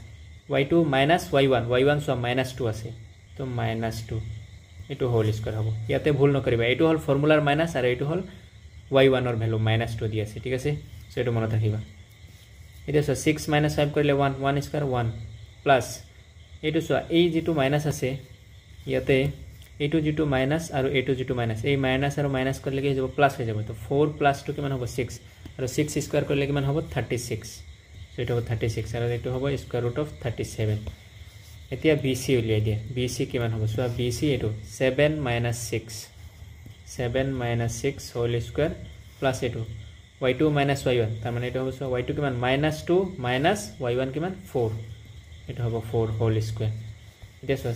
y2 মাইনাছ y1 চোৱা -2 আছে তো -2 এইটো হোল স্কয়াৰ হ'ব ইয়াতে ভুল নকৰিবা এইটো হল ফৰ্মুলাৰ মাইনাছ আৰু এইটো হল y1 ৰ ভ্যালু -2 দি আছে ঠিক আছে সো এইটো মনত ৰাখিবা এটা সো 6 - 5 কৰিলে 1 স্কয়াৰ 1 প্লাস এইটো সো এই যেটো মাইনাস আছে ইয়াতে এইটো যেটো মাইনাস আৰু এইটো যেটো মাইনাস এই মাইনাস আৰু মাইনাস কৰিলে কি হ'ব প্লাস হৈ যাব তো 4 + 2 কিমান হ'ব 6 আৰু 6 স্কয়াৰ কৰিলে কিমান হ'ব 36 সো এটা হ'ব 36 আৰু এইটো হ'ব স্কয়াৰ ৰুট অফ 37 এতিয়া BC উলিয়াই দিয়া BC কিমান হ'ব সো BC এইটো 7 - 6 7 - 6 হোল স্কয়াৰ প্লাস এইটো y2 - y1 তাৰ মানে এটা হ'ব সো y2 কিমান -2 - y1 কিমান 4 এটা হ'ব 4 হোল স্কয়াৰ এটা সো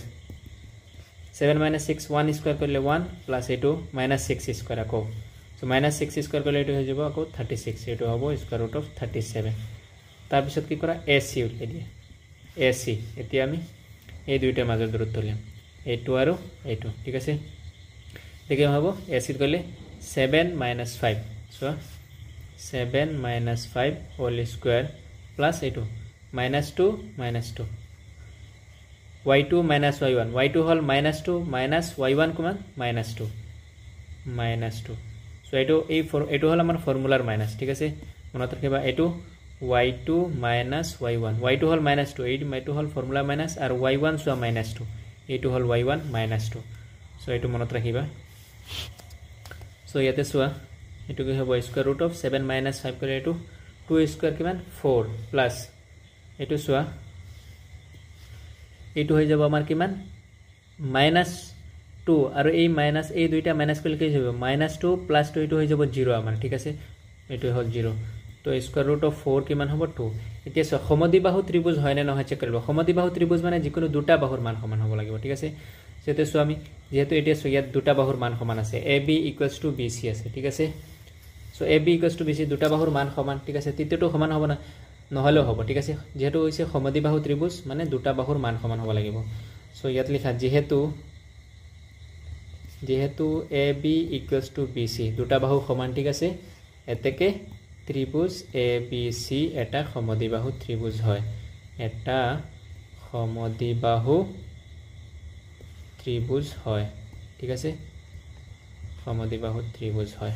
7 - 6 1 স্কয়াৰ কৰিলে 1 প্লাস এইটো -6 স্কয়াৰ আকৌ সো -6 স্কয়াৰ কৰিলে এইটো হৈ যাব আকৌ 36 এইটো হ'ব স্কয়াৰ ৰুট অফ 37 তাৰ পিছত কি কৰা AC উলিয়াই দিয়া AC এতিয়া আমি এই দুইটাৰ মাজৰ দূৰত্ব লিয়াম এইটো আৰু এইটো ঠিক আছে দেখি হ'ব AC কৰিলে 7 - 5 সো 7 - 5 হোল স্কয়াৰ প্লাস এইটো -2 y2 - y1 y2 হল -2 মাইনাস y1 কিমান -2 সো এইটো হল আমাৰ ফৰ্মুলাৰ মাইনাস ঠিক আছে মনত ৰাখিবা এইটো y2 - y1 y2 হল -2 এইটো হল ফৰ্মুলা মাইনাস আৰু y1 সো -2 এইটো হল y1 -2 সো এইটো মনত ৰাখিবা সো ইয়াতে সোৱা এইটো কি হ'ব স্কয়াৰ ৰুট অফ 7 - 5 কৰিলে এইটো 2 স্কয়াৰ কিমান 4 প্লাস এইটো সোৱা এইটো হৈ যাব আমাৰ কিমান -2 আৰু এই মাইনাস এই দুইটা মাইনাস কৰিলে কি হ'ব -2 + 2 এইটো হৈ যাব 0 আমাৰ ঠিক আছে এইটো হল 0 তো স্কয়াৰ ৰুট অফ 4 কিমান হ'ব 2 এতিয়া সমদ্বিবাহু ত্ৰিভুজ হয় নে নহয় চেক কৰিব সমদ্বিবাহু ত্ৰিভুজ মানে যিকোনো দুটা বাহুৰ মান সমান হ'ব লাগিব ঠিক আছে সেতে সো আমি যেহেতু এতিয়া সো ইয়াত দুটা বাহুৰ মান সমান আছে AB = BC আছে ঠিক আছে সো AB = BC দুটা বাহুৰ মান সমান ঠিক আছে তৃতীয়টো সমান হ'ব না নহলেও হ'ব ঠিক আছে যেহেতু হৈছে সমদ্বিবাহু ত্ৰিভুজ মানে দুটা বাহুৰ মান সমান হ'ব লাগিব সো ইয়াত লিখা যেহেতু AB = BC দুটা বাহু সমান ঠিক আছে এতেকে ত্ৰিভুজ ABC এটা সমদ্বিবাহু ত্ৰিভুজ হয় এটা সমদ্বিবাহু ত্ৰিভুজ হয় ঠিক আছে সমদ্বিবাহু ত্ৰিভুজ হয়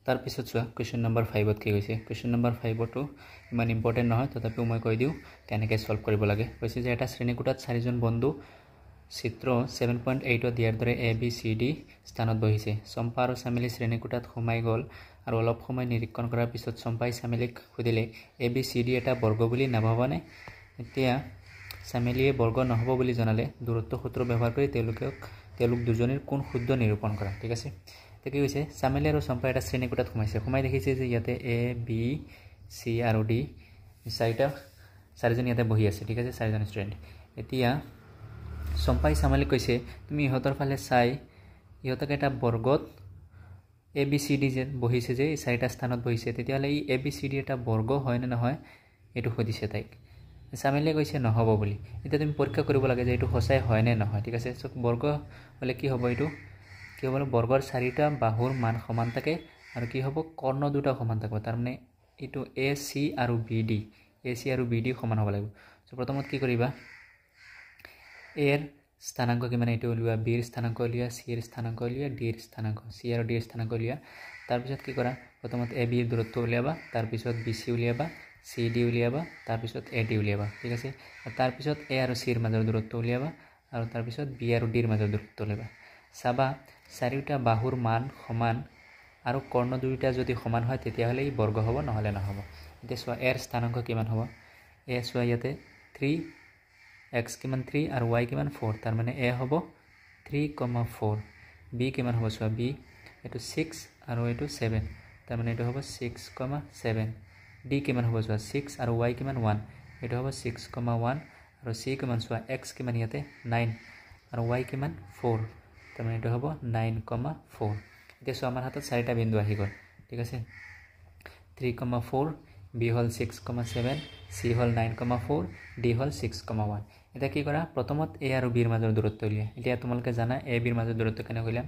তাৰ পিছত চোৱা কোৱেশ্চন নম্বৰ 5 কি হৈছে কোৱেশ্চন নম্বৰ 5 টো ইমান ইম্পৰ্টেন্ট নহয় তথাপিও মই কৈ দিও কেনেকৈ সলভ কৰিব লাগে কৈছে যে এটা শ্ৰেণীকোঠাত 4 জন বন্ধু চিত্ৰ 7.8 দিয়াৰ দৰে ABCD স্থানত বহিছে চম্পা আৰু চামেলি শ্ৰেণীকোঠাত সোমাই গল আৰু অলপ সময় নিৰীক্ষণ কৰাৰ পিছত চম্পাই চামেলিক সুধিলে ABCD এটা বৰ্গ বুলি নাভাবনে এতিয়া চামেলিয়ে বৰ্গ নহব বুলি জনালে দূৰত্ব সূত্ৰ ব্যৱহাৰ কৰি তেওঁলোক দুজনীৰ কোন শুদ্ধ নিৰূপণ কৰা ঠিক আছে তে কি হৈছে চামেলি আৰু চম্পা এটা শ্ৰেণীকোঠাত সোমাই দেখিছে যে ইয়াতে A B C আৰু D চাৰিজন ইয়াতে বহি আছে ঠিক আছে চাৰিজন ষ্টুডেন্ট এতিয়া চম্পাই চামেলিক কৈছে তুমি ইহঁতৰ ফালে চাই ইহঁতক এটা বৰ্গত ABCD যে বহিছে যে চাৰিটা স্থানত বহিছে তেতিয়ালে এই ABCD এটা বৰ্গ হয় নে নহয় এটো সুধিছে তাইক চামেলিয়ে কৈছে নহব বুলি এতিয়া তুমি পৰীক্ষা কৰিব লাগে যে এটো সঁচাই হয় নে নহয় ঠিক আছে সো বৰ্গ হলে কি হ'ব এটো কি হ'ব বৰ্গৰ চাৰিটা বাহুৰ মান সমান থাকে আৰু কি হ'ব কৰ্ণ দুটা সমান থাকিব তাৰ মানে এটো AC আৰু BD সমান হ'ব লাগিব সো প্ৰথমত কি কৰিবা A এৰ স্থানাংক কিমান এটো উলিয়া B এৰ স্থানাংক উলিয়া C এৰ স্থানাংক উলিয়া D এৰ স্থানাংক C আৰু D এৰ স্থানাংক উলিয়া তাৰ পিছত কি কৰা প্ৰথমত AB এৰ দূৰত্ব উলিয়াবা তাৰ পিছত BC উলিয়াবা CD উলিয়াবা তাৰ পিছত AD উলিয়াবা ঠিক আছে তাৰ পিছত A আৰু C এৰ মাজৰ দূৰত্ব উলিয়াবা আৰু তাৰ পিছত B আৰু D এৰ মাজৰ দূৰত্ব উলিয়াবা সাবা চাৰিটা বাহুৰ মান সমান আৰু কৰ্ণ দুইটা যদি সমান হয় তেতিয়া হলে ই বৰ্গ হ'ব নহলে নহব এতিয়া সোৱা A এৰ স্থানাংক কিমান হ'ব A সোৱা ইয়াতে 3 x কিমান 3 আৰু y কিমান 4 তাৰ মানে A হ'ব 3,4 B কিমান হ'ব সোৱা B এটো 6 আৰু এটো 7 তাৰ মানে এটো হ'ব 6,7 D কিমান হ'ব সোৱা 6 আৰু y কিমান 1 এটো হ'ব 6,1 আৰু C কিমান সোৱা x কিমান ইয়াতে 9 আৰু y কিমান 4 তাৰ মানে এটো হ'ব 9,4 এতিয়া সোৱা আমাৰ হাতত চাৰিটা বিন্দু আহি গল ঠিক আছে 3,4 B হল 6,7 C হল 9,4 D হল 6,1 এটা কি কৰা প্ৰথমত A আৰু B এৰ মাজৰ দূৰত্ব উলিয়া এতিয়া তোমালোকে জানা A B এৰ মাজৰ দূৰত্ব কেনে উলিয়াম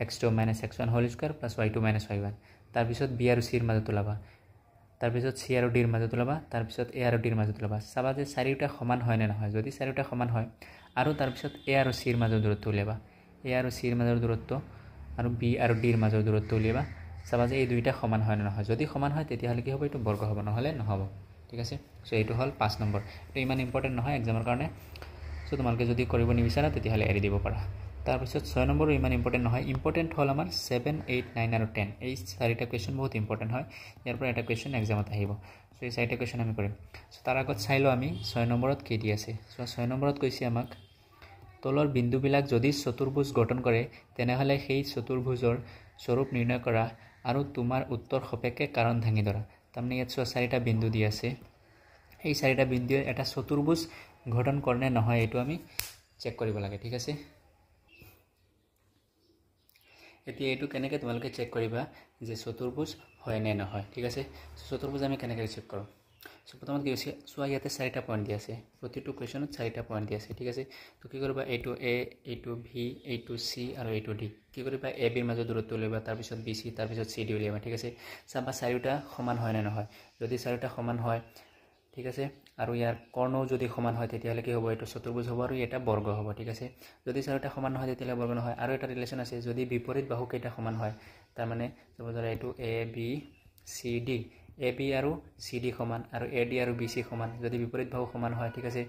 x2 - x1 whole square + y2 - y1 তাৰ পিছত B আৰু C এৰ মাজত উলাবা তাৰপিছত চি আৰু ডিৰ মাজত ওলাবা তাৰপিছত এ আৰু ডিৰ মাজত ওলাবা চাবা যে চাৰিওটা সমান হয় নে নহয় যদি চাৰিওটা সমান হয় আৰু তাৰপিছত এ আৰু চিৰ মাজৰ দূৰত্ব উলিয়াবা এ আৰু চিৰ মাজৰ দূৰত্ব আৰু বি আৰু ডিৰ মাজৰ দূৰত্ব উলিয়াবা চাবা যে এই দুইটা সমান হয় নে নহয় যদি সমান হয় তেতিয়াহ'লে কি হ'ব এইটো বৰ্গ হ'ব নহ'লে নহ'ব ঠিক আছে সো এইটো হ'ল 5 নম্বৰ এইটো ইমান ইম্পৰ্টেণ্ট নহয় এক্সামৰ কাৰণে সো তোমালোকে যদি কৰিব নিবিচাৰা তেতিয়াহ'লে এৰি দিব পাৰা তাৰপিছত 6 নম্বৰো ইমান ইম্পৰ্টেণ্ট নহয় ইম্পৰ্টেণ্ট হ'ল আমাৰ 7 8 9 আৰু 10 এই চাৰিটা কুৱেশ্যন বহুত ইম্পৰ্টেণ্ট হয় ইয়াৰ পৰা এটা কুৱেশ্যন এক্সামত আহিব সো এই চাৰিটা কুৱেশ্যন আমি কৰিম সো তাৰ আগত চাই লওঁ আমি 6 নম্বৰত কি দি আছে সো 6 নম্বৰত কৈছে আমাক তলৰ বিন্দুবিলাক যদি চতুৰ্ভুজ গঠন কৰে তেনেহ'লে সেই চতুৰ্ভুজৰ স্বৰূপ নিৰ্ণয় কৰা আৰু তোমাৰ উত্তৰ সপেক্ষে কাৰণ দাঙি ধৰা তাৰমানে ইয়াত চাৰিটা বিন্দু দি আছে এই চাৰিটা বিন্দুৱে এটা চতুৰ্ভুজ গঠন কৰে নে নহয় এইটো আমি চেক কৰিব লাগে ঠিক আছে এতিয়া এইটো কেনেকৈ তোমালোকে চেক কৰিবা যে চতুৰ্ভুজ হয় নে নহয় ঠিক আছে চতুৰ্ভুজ আমি কেনেকৈ চেক কৰোঁ সো প্ৰথমত কি হৈছে চোৱা ইয়াতে চাৰিটা পইণ্ট দি আছে প্ৰতিটো কুৱেশ্যনত চাৰিটা পইণ্ট দি আছে ঠিক আছে তো কি কৰিবা এইটো এ এইটো ভি এইটো চি আৰু এইটো ডি কি কৰিবা এ বিৰ মাজত দূৰত্ব উলিয়াবা তাৰপিছত বি চি তাৰপিছত চি ডি উলিয়াবা ঠিক আছে চাবা চাৰিওটা সমান হয় নে নহয় যদি চাৰিওটা সমান হয় ঠিক আছে আৰু ইয়াৰ কৰ্ণও যদি সমান হয় তেতিয়াহ'লে কি হ'ব এইটো চতুৰ্ভুজ হ'ব আৰু এটা বৰ্গ হ'ব ঠিক আছে যদি চাৰিওটা সমান নহয় তেতিয়াহ'লে বৰ্গ নহয় আৰু এটা ৰিলেশ্যন আছে যদি বিপৰীত বাহু কেইটা সমান হয় তাৰমানে চাপ'জ এইটো A B C D A B আৰু চি ডি সমান আৰু এ ডি আৰু বি চি সমান যদি বিপৰীত বাহু সমান হয় ঠিক আছে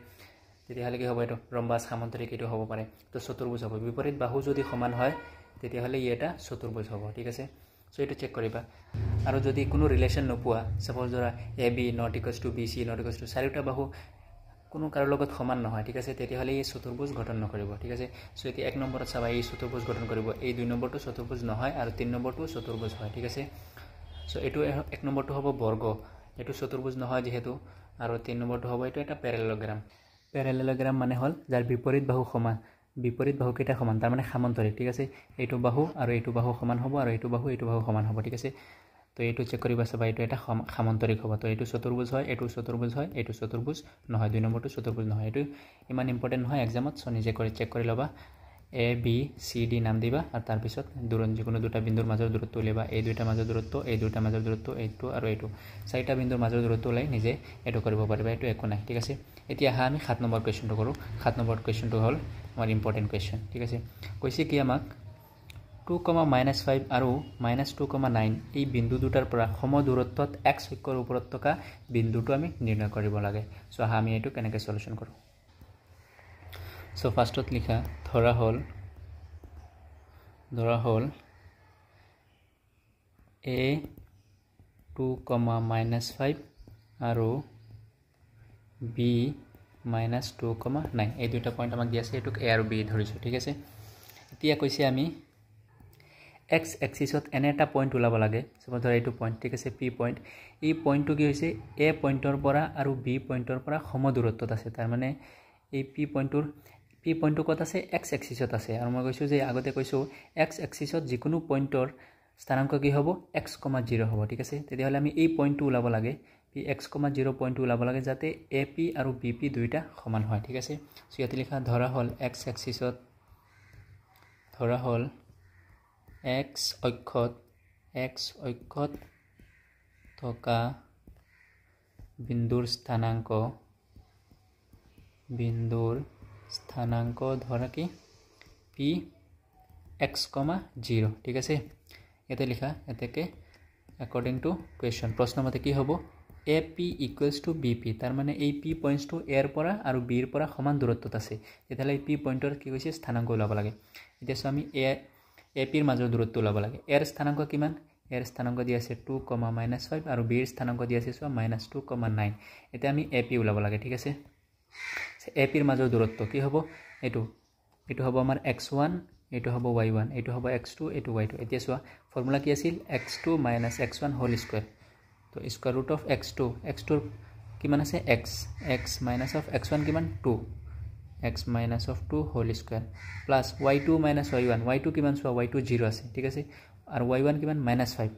তেতিয়াহ'লে কি হ'ব এইটো ৰম্বাস সামান্তৰিক এইটো হ'ব পাৰে তো চতুৰ্ভুজ হ'ব বিপৰীত বাহু যদি সমান হয় তেতিয়াহ'লে ই এটা চতুৰ্ভুজ হ'ব ঠিক আছে সো এইটো চেক কৰিবা আৰু যদি কোনো ৰিলেশ্যন নোপোৱা সাপ'জ ধৰা A B not equals to B C not equals to চাৰিওটা বাহু কোনো কাৰো লগত সমান নহয় ঠিক আছে তেতিয়াহ'লে এই চতুৰ্ভুজ গঠন নকৰিব ঠিক আছে সো এতিয়া 1 নম্বৰত চাবা এই চতুৰ্ভুজ গঠন কৰিব এই 2 নম্বৰটো চতুৰ্ভুজ নহয় আৰু 3 নম্বৰটো চতুৰ্ভুজ হয় ঠিক আছে সো এইটো 1 নম্বৰটো হ'ব বৰ্গ এইটো চতুৰ্ভুজ নহয় যেহেতু আৰু 3 নম্বৰটো হ'ব এইটো এটা পেৰেলেলোগ্ৰাম মানে হ'ল যাৰ বিপৰীত বাহু সমান বিপৰীত বাহু কেইটা সমান তাৰমানে সামান্তৰিক ঠিক আছে এইটো বাহু আৰু এইটো বাহু সমান হ'ব আৰু এইটো বাহু সমান হ'ব ঠিক আছে তো এইটো চেক কৰিবা চাবা এইটো এটা সামান্তৰিক হ'ব তো এইটো চতুৰ্ভুজ হয় এইটো চতুৰ্ভুজ হয় এইটো চতুৰ্ভুজ নহয় 2 নম্বৰটো চতুৰ্ভুজ নহয় এইটো ইমান ইম্পৰ্টেণ্ট নহয় এক্সামত সো নিজে কৰি চেক কৰি ল'বা এ বি চি ডি নাম দিবা আৰু তাৰপিছত যিকোনো দুটা বিন্দুৰ মাজৰ দূৰত্ব উলিয়াবা এই দুইটাৰ মাজৰ দূৰত্ব এই দুইটাৰ মাজৰ দূৰত্ব এইটো আৰু এইটো চাৰিটা বিন্দুৰ মাজৰ দূৰত্ব ওলাই নিজে এইটো কৰিব পাৰিবা এইটো একো নাই ঠিক আছে এতিয়া আহা আমি 7 নম্বৰ কুৱেশ্যনটো কৰোঁ 7 নম্বৰ কুৱেশ্যনটো হ'ল আমাৰ ইম্পৰ্টেণ্ট কুৱেশ্যন ঠিক আছে কৈছে কি আমাক 2, -5 আৰু -2,9 এই বিন্দু দুটাৰ পৰা সম দূৰত্বত x অক্ষৰ ওপৰত থকা বিন্দুটো আমি নিৰ্ণয় কৰিব লাগে সো আহা আমি এইটো কেনেকৈ সলিউশন কৰোঁ সো ফাৰ্ষ্টত লিখা ধৰা হ'ল a 2, -5 আৰু b -2,9 এই দুটা পইণ্ট আমাক দি আছে এইটোক a আৰু b ধৰিছোঁ ঠিক আছে এতিয়া কৈছে আমি এক্স এক্সিছত এনে এটা পইণ্ট ওলাব লাগে সপ'জ ধৰা এইটো পইণ্ট ঠিক আছে পি পইণ্ট এই পইণ্টটো কি হৈছে এ পইণ্টৰ পৰা আৰু বি পইণ্টৰ পৰা সম দূৰত্বত আছে তাৰমানে এই পি পইণ্টটো ক'ত আছে এক্স এক্সিছত আছে আৰু মই কৈছোঁ যে আগতে কৈছোঁ এক্স এক্সিছত যিকোনো পইণ্টৰ স্থানাংক কি হ'ব x,0 হ'ব ঠিক আছে তেতিয়াহ'লে আমি এই পইণ্টটো ওলাব লাগে পি x,0 পইণ্টটো ওলাব লাগে যাতে এ পি আৰু বি পি দুইটা সমান হয় ঠিক আছে সো ইয়াতে লিখা ধৰা হ'ল এক্স এক্সিছত ধৰা হ'ল x অক্ষত থকা বিন্দুৰ স্থানাংক ধৰা কি পি x,0 ঠিক আছে ইয়াতে লিখা এতেকে একৰ্ডিং টু কুৱেশ্যন প্ৰশ্নমতে কি হ'ব A P equals to B P তাৰমানে এই পি পইণ্টটো এৰ পৰা আৰু বিৰ পৰা সমান দূৰত্বত আছে তেতিয়াহ'লে এই পি পইণ্টৰ কি কৈছে স্থানাংক ওলাব লাগে এতিয়া আমি এ পিৰ মাজৰ দূৰত্ব ওলাব লাগে এৰ স্থানাংক কিমান এৰ স্থানাংক দি আছে 2, -5 আৰু বিৰ স্থানাংক দি আছে চোৱা -2,9 এতিয়া আমি এ পি ওলাব লাগে ঠিক আছে এ পিৰ মাজৰ দূৰত্ব কি হ'ব এইটো হ'ব আমাৰ x1 এইটো হ'ব y1 এইটো হ'ব x2 এইটো y2 এতিয়া চোৱা ফৰ্মুলা কি আছিল x2 - x1 হোল স্কয়াৰ তো স্কয়াৰ ৰুট অফ x2 কিমান আছে x মাইনাস অফ x1 কিমান 2 x minus of 2 whole square plus y2 minus y1 y2 কিমান চোৱা y2 0 আছে ঠিক আছে আৰু y1 কিমান -5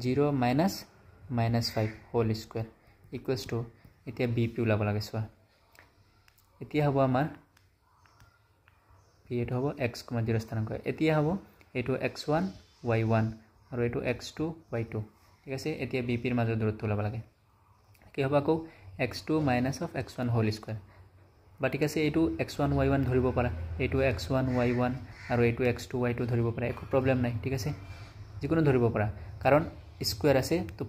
0 minus -5 whole square equals to এতিয়া bp ওলাব লাগে চোৱা এতিয়া হ'ব আমাৰ p এটো হ'ব x,0 স্থানাংক এতিয়া হ'ব এটো x1 y1 আৰু এটো x2 y2 ঠিক আছে এতিয়া bp ৰ মাজৰ দূৰত্ব ওলাব লাগে কি হ'ব আকৌ x2 minus of x1 whole square বা ঠিক আছে এইটো x1 y1 ধৰিব পাৰা এইটো x1 y1 আৰু এইটো x2 y2 ধৰিব পাৰা একো প্ৰবলেম নাই ঠিক আছে যিকোনো ধৰিব পাৰা কাৰণ স্কয়াৰ আছে তো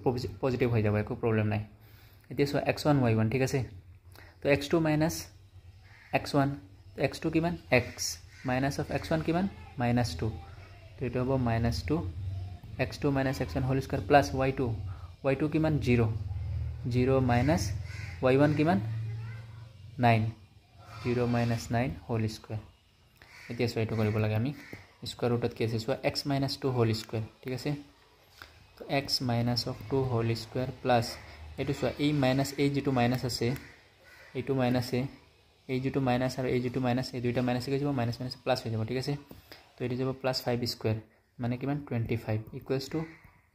পজিটিভ হৈ যাব একো প্ৰবলেম নাই এতিয়া সো x1 y1 ঠিক আছে তো x2 minus x1 তো x2 কিমান x minus of x1 কিমান -2 তো এটা হ'ব -2 x2 minus x1 whole square plus y2 কিমান 0 minus y1 কিমান 9 0 minus 9 whole square এতিয়া সো এটো কৰিব লাগে আমি স্কয়ার রুটত কি আছে so x minus 2 whole square ঠিক আছে তো x minus of 2 whole square plus এটো সো এই মাইনাস এই যেটো মাইনাস আছে এইটো মাইনাস এই যেটো মাইনাস আর এই যেটো মাইনাস এই দুইটা মাইনাস কি যাব মাইনাস মাইনাস প্লাস হৈ যাব ঠিক আছে তো এটো যাব +5 স্কয়ার মানে কিমান 25 equals to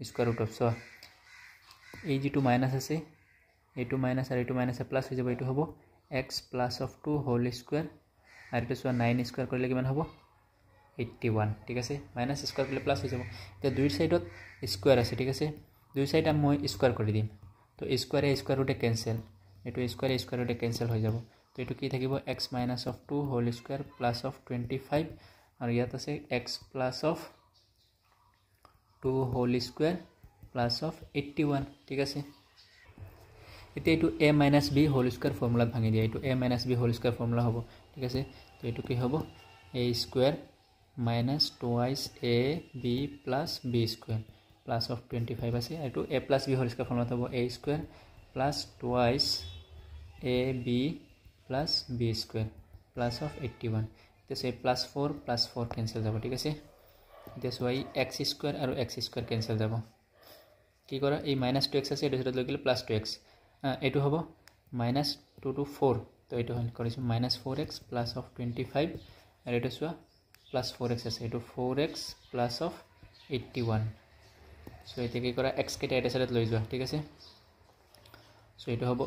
square root of so এই যেটো মাইনাস আছে এইটো মাইনাস আর এইটো মাইনাস প্লাস হৈ যাব এটো হ'ব x plus of 2 whole square আর এটা সো 9 স্কয়ার কৰিলে কিমান হ'ব 81 ঠিক আছে মাইনাস স্কয়ার করলে প্লাস হৈ যাব তে দুই সাইডত স্কয়ার আছে ঠিক আছে দুই সাইড আমি মই স্কয়ার কৰি দিম তো স্কয়ারে স্কয়ার রুটে ক্যান্সেল এটো স্কয়ারে স্কয়ার রুটে ক্যান্সেল হৈ যাব তো এটো কি থাকিব x minus of 2 whole square plus of 25 আর ইয়াত আছে x plus of 2 whole square plus of 81 ঠিক আছে এটা এটো a minus b whole square formula ভাঙি দিয়া এটো a minus b whole square formula হ'ব ঠিক আছে তো এটো কি হ'ব a square minus twice a b plus b square plus of 25 আছে এটো a plus b whole square formula হ'ব a square plus twice a b plus b square plus of 81 this is plus 4 cancel যাব ঠিক আছে this y x square আৰু x square cancel যাব কি কৰা এই -2x আছে এটো লৈ গলে +2x এটো হ'ব -2 to 4 তো এটো হল কৰিছো -4x plus of 25 আৰু এটো সোৱা +4x আছে এটো 4x plus of 81 সো এতে কি কৰা x কেটা এটা সাইডত লৈ যোৱা ঠিক আছে সো এটো হ'ব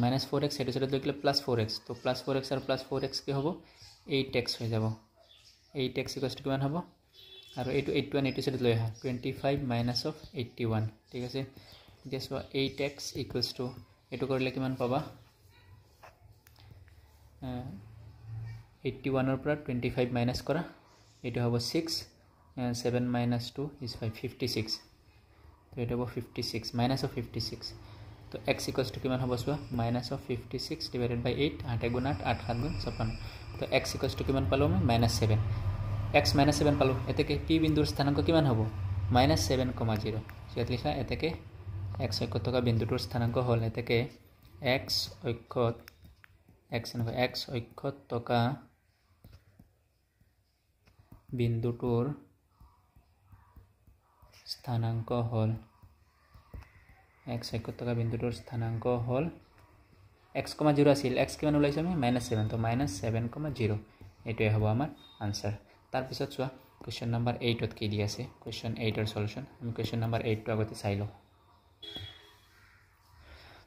-4x এটা সাইডত লৈ গলে +4x তো +4x আৰু +4x কি হ'ব 8x হৈ যাব 8x = কিমান হ'ব আৰু এটো 81 এটা সাইডত লৈ আহা 25 minus of 81 ঠিক আছে এতিয়া সো 8x = এটো কৰিলে কিমান পাবা 81 ৰ পৰা 25 মাইনাস কৰা এটো হ'ব 6 7 minus 2 is 5 56 তো এটো হ'ব 56 minus of 56 তো x = কিমান হ'ব সোৱা minus of 56 divided by 8 8 গুণ 8 8 7 গুণ 56 তো x = কিমান পালো আমি -7 x -7 পালো এতেকে p বিন্দুৰ স্থানাঙ্ক কিমান হ'ব -7,0 ইয়াত লিখা এতেকে x অক্ষত থকা বিন্দুটোৰ স্থানাঙ্ক হ'ল এতেকে x অক্ষত থকা বিন্দুটোৰ স্থানাঙ্ক হ'ল x অক্ষত থকা বিন্দুটোৰ স্থানাঙ্ক হ'ল x, 0 আছিল x কিমান ওলাইছে আমি -7 তো -7,0 এটোই হ'ব আমাৰ আনসাৰ তাৰ পিছত চোৱা কোৱেশ্চন নম্বৰ 8 ত কি দি আছে কোৱেশ্চন 8 ৰ সলিউশন আমি কোৱেশ্চন নম্বৰ 8 টো আগতে চাই লও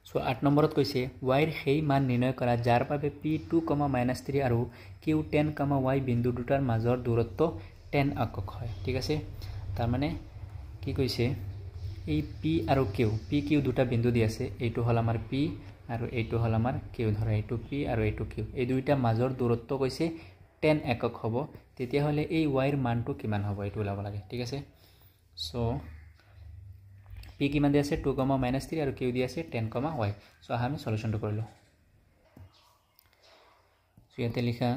সো 8 নম্বৰত কৈছে y ৰ সেই মান নিৰ্ণয় কৰা যাৰ বাবে p2, -3 আৰু q10, y বিন্দু দুটাৰ মাজৰ দূৰত্ব 10 একক হয় ঠিক আছে তাৰ মানে কি কৈছে এই p আৰু q দুটা বিন্দু দি আছে এইটো হল আমাৰ p আৰু এইটো হল আমাৰ q ধৰা এইটো p আৰু এইটো q এই দুইটা মাজৰ দূৰত্ব কৈছে 10 একক হ'ব তেতিয়া হলে এই y ৰ মানটো কিমান হ'ব এইটো ওলাব লাগে ঠিক আছে সো p কিমান দি আছে 2, -3 আৰু q দি আছে 10, y সো আমি সলিউশনটো কৰিলো সো ইয়াতে লিখা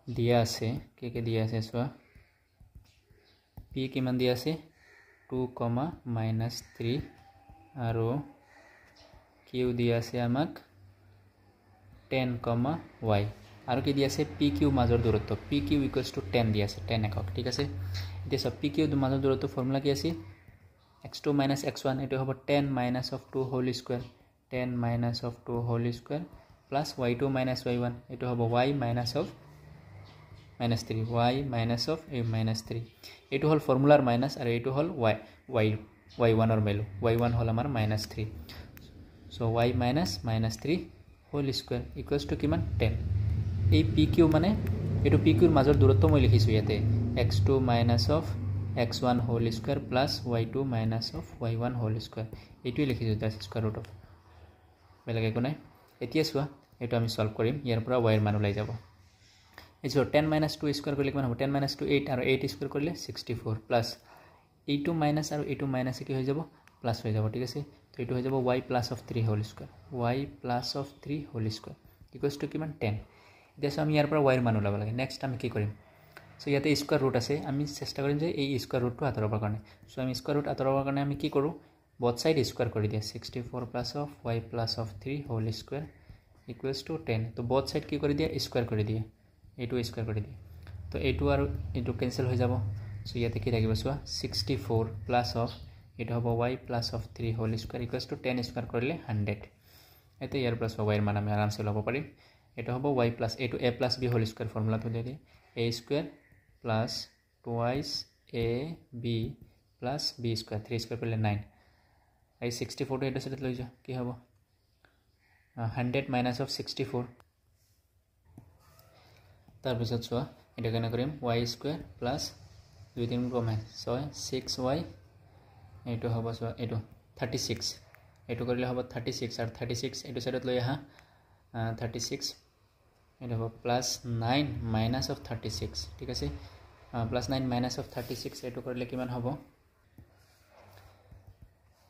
দিয়া আছে কি দিয়া আছে সো p কিমান দি আছে 2, -3 আৰু q দি আছে আমাক 10, y আৰু কি দি আছে pq মাজৰ দূৰত্ব pq = 10 দি আছে 10 একক ঠিক আছে এতিয়া সব pq মাজৰ দূৰত্ব ফৰ্মুলা কি আছে x2 - x1 এটো হ'ব 10 minus of 2 whole square 10 minus of 2 whole square plus y2 minus y1 এটো হ'ব y minus of -3 y minus of a -3 এটো হল ফর্মুলার মাইনাস আর এটো হল y1 এর ভ্যালু y1 হল আমার -3 so y minus -3 whole square equals to কিমান 10 এই pq মানে এটো pq এর মাজৰ দূৰত্ব মই লিখিছো ইয়াতে x2 minus of x1 whole square plus y2 minus of y1 whole square এইটোৱে লিখিছোঁ জাষ্ট স্কোয়াৰ ৰুট অফ বেলেগ একো নাই এতিয়া চোৱা এইটো আমি সলভ কৰিম ইয়াৰ পৰা y ৰ মান ওলাই যাব এই 10 minus 2 স্কোয়াৰ কৰিলে কিমান হ'ব 10 minus 2 8 আৰু 8 স্কোয়াৰ কৰিলে 64 প্লাস এইটো মাইনাস আৰু এইটো মাইনাস কি হৈ যাব প্লাস হৈ যাব ঠিক আছে তো এইটো হৈ যাব y plus of 3 whole square y plus of 3 whole square equals to কিমান 10 এতিয়া আমি ইয়াৰ পৰা y ৰ মান ওলাব লাগে নেক্সট আমি কি কৰিম সো ইয়াতে স্কোয়াৰ ৰুট আছে আমি চেষ্টা কৰিম যে এই স্কোয়াৰ ৰুটটো আঁতৰাবৰ কাৰণে সো আমি স্কোয়াৰ ৰুট আঁতৰাবৰ কাৰণে আমি কি কৰোঁ both side স্কোয়াৰ কৰি দিয়া 64 plus of y plus of 3 whole square equals to 10 তো both side কি কৰি দিয়া স্কোয়াৰ কৰি দিয়া এইটো স্কোয়াৰ কৰি দিয়া তো এইটো আৰু এইটো কেনসেল হৈ যাব সো ইয়াতে কি থাকিব চোৱা 64 প্লাস অফ এইটো হ'ব y plus of 3 whole square equals to 10 square কৰিলে 100 এতে ইয়াৰ প্লাস y ৰ মান আমি আৰামছে ল'ব পাৰিম এটা হ'ব y প্লাস এইটো a plus b whole square ফৰ্মুলাটো দি দিয়ে a square plus twice a b plus b square 3 square কৰিলে 9 এই 64 টো এটা সাইডত লৈ যা কি হ'ব 100 মাইনাস অফ 64 তাৰ পিছত চোৱা এটা কেনে কৰিম y স্কয়াৰ প্লাস 2 3 কমাই 6y এইটো হ'ব চোৱা এইটো 36 এইটো কৰিলে হ'ব 36 আৰু 36 এইটো সাইডত লৈ আহা 36 এইটো হ'ব প্লাস 9 মাইনাস অফ 36 ঠিক আছে প্লাস 9 মাইনাস অফ 36 এইটো কৰিলে কিমান হ'ব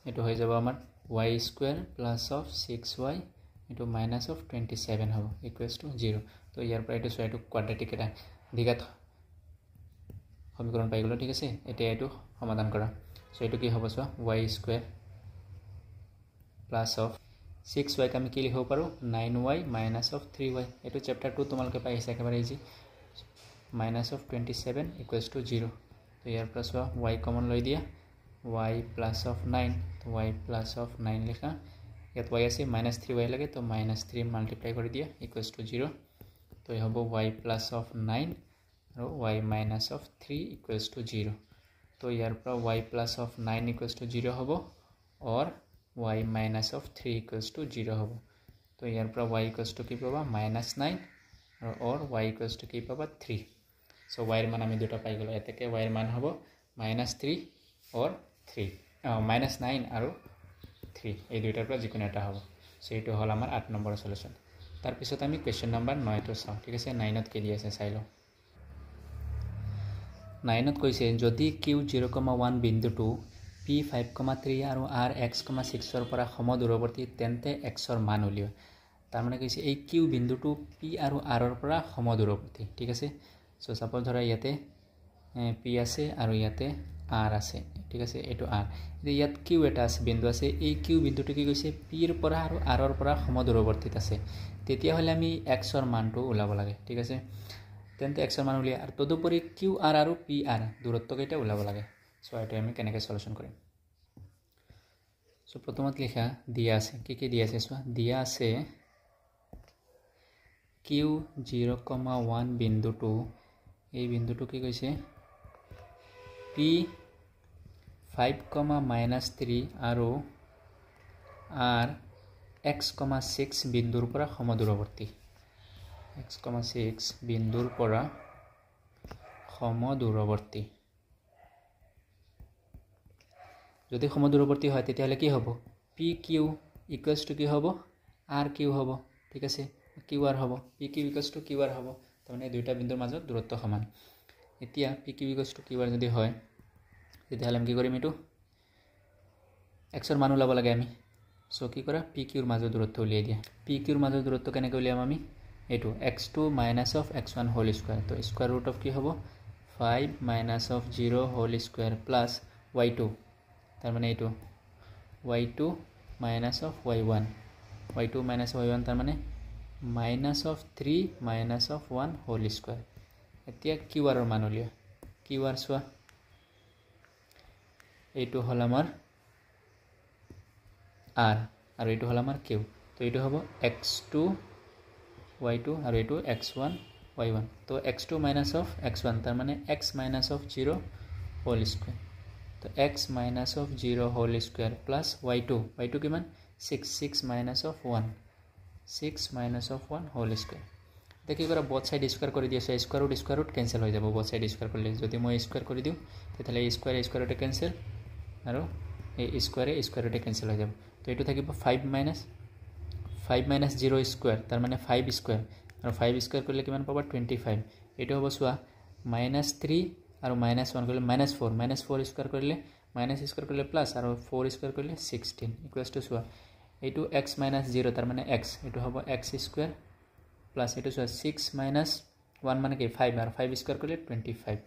এইটো হৈ যাব আমাৰ y square plus of 6y into minus of 27 হ'ব equals to 0 তো ইয়াৰ পৰা এটো সোয়াটো কোয়াড্ৰেটিক এটা দ্বিঘাত সমীকৰণ পাই গলো ঠিক আছে এটা এটো সমাধান কৰা সো এটো কি হ'ব সোয়া y square plus of 6y আমি কি লিখিব পাৰো 9y minus of 3y এটো চ্যাপ্টাৰ 2 তোমালকে পাই আছে একেবাৰে easy minus of 27 equals to 0 তো ইয়াৰ পৰা সোয়া y কমন লৈ দিয়া y plus of 9 তো y plus of 9 লিখা ইয়াত y আছে -3y লাগে তো -3 মাল্টিপ্লাই কৰি দিয়া ইকুয়ালস টু 0 তো এই হ'ব y plus of 9 আৰু y minus of 3 equals to 0 তো ইয়াৰ পৰা y plus of 9 equals to 0 হ'ব or y minus of 3 equals to 0 হ'ব তো ইয়াৰ পৰা y equals to কি পাবা -9 আৰু or y equals to কি পাবা 3 so y ৰ মান আমি দুটা পাই গলো এতেকে y ৰ মান হ'ব -3 or 3 -9 আৰু 3 এই দুইটাৰ পৰা যিকোনো এটা হ'ব সো এইটো হল আমাৰ 8 নম্বৰৰ সলিউশন তাৰ পিছত আমি কোৱেশ্চন নম্বৰ 9 টো চাও ঠিক আছে 9 ত কি দি আছে চাই লও 9 ত কৈছে যদি q 0,1 বিন্দুটো p 5,3 আৰু r x,6 ৰ পৰা সমদূৰৱৰ্তী তেন্তে x ৰ মান উলিওৱা তাৰ মানে কৈছে এই q বিন্দুটো p আৰু r ৰ পৰা সমদূৰৱৰ্তী ঠিক আছে সো সাপোজ ধৰা ইয়াতে p আছে আৰু ইয়াতে r আছে ঠিক আছে এটো r ইয়াত q এটা আছে বিন্দু আছে এই q বিন্দুটো কি কৈছে p ৰ পৰা আৰু r ৰ পৰা সমদূৰৱৰ্তীত আছে তেতিয়া হলে আমি x ৰ মানটো উলাব লাগে ঠিক আছে তেন্তে x ৰ মান উলিয়া আৰু তদুপৰি qr আৰু pr দূৰত্ব কেইটা উলাব লাগে সো এটা আমি কেনেকৈ সলিউশন কৰিম সো প্ৰথমত লিখা দিয়া আছে কি দিয়া আছে সো দিয়া আছে q 0,1 বিন্দুটো এই বিন্দুটো কি কৈছে p 5,-3 আৰু r x,6 বিন্দুৰ পৰা সমদূৰৱৰ্তী x,6 বিন্দুৰ পৰা সমদূৰৱৰ্তী যদি সমদূৰৱৰ্তী হয় তেতিয়া হলে কি হ'ব pq equals to কি হ'ব rq হ'ব ঠিক আছে qr হ'ব pq equals to qr হ'ব তাৰমানে দুইটা বিন্দুৰ মাজত দূৰত্ব সমান এতিয়া pq equals to qr যদি হয় তেতিয়া হলে আমি কি কৰিম এটো x ৰ মান উলাব লাগে আমি সো কি কৰা pq ৰ মাজৰ দূৰত্ব উলিয়াই দিয়া pq ৰ মাজৰ দূৰত্ব কেনেকৈ উলিয়াম আমি এটো x2 minus of x1 whole square তো square root of কি হ'ব 5 minus of 0 whole square plus y2 তাৰ মানে এটো y2 minus of y1 y2 minus y1 তাৰ মানে minus of 3 minus of 1 whole square এতিয়া qr ৰ মান উলিয়া qr সোৱা এইটো হল আমাৰ r আৰু এইটো হল আমাৰ q তো এইটো হ'ব x2 y2 আৰু এইটো x1 y1 তো x2 minus of x1 তাৰ মানে x minus of 0 whole square তো x minus of 0 whole square plus y2 কিমান 6 minus of 1 6 minus of 1 whole square এতিয়া কি কৰা both side স্কয়াৰ কৰি দি আছে স্কয়াৰ ৰুট কেনসেল হৈ যাব both side স্কয়াৰ কৰিলে যদি মই স্কয়াৰ কৰি দিও তেতিয়ালে স্কয়াৰতে কেনসেল আৰু এই স্কয়াৰতে কেনসেল হৈ যাব তো এটো থাকিব 5 minus 0 স্কয়াৰ তাৰ মানে 5 স্কয়াৰ আৰু 5 স্কয়াৰ কৰিলে কিমান পাবা 25 এটো হ'ব সোৱা -3 আৰু -1 কৰিলে -4 স্কয়াৰ কৰিলে স্কয়াৰ কৰিলে প্লাস আৰু 4 স্কয়াৰ কৰিলে 16 ইকুৱেলস টু সোৱা এটো x - 0 তাৰ মানে x এটো হ'ব x স্কয়াৰ প্লাস এটো সোৱা 6 - 1 মানে কি 5 আৰু 5 স্কয়াৰ কৰিলে 25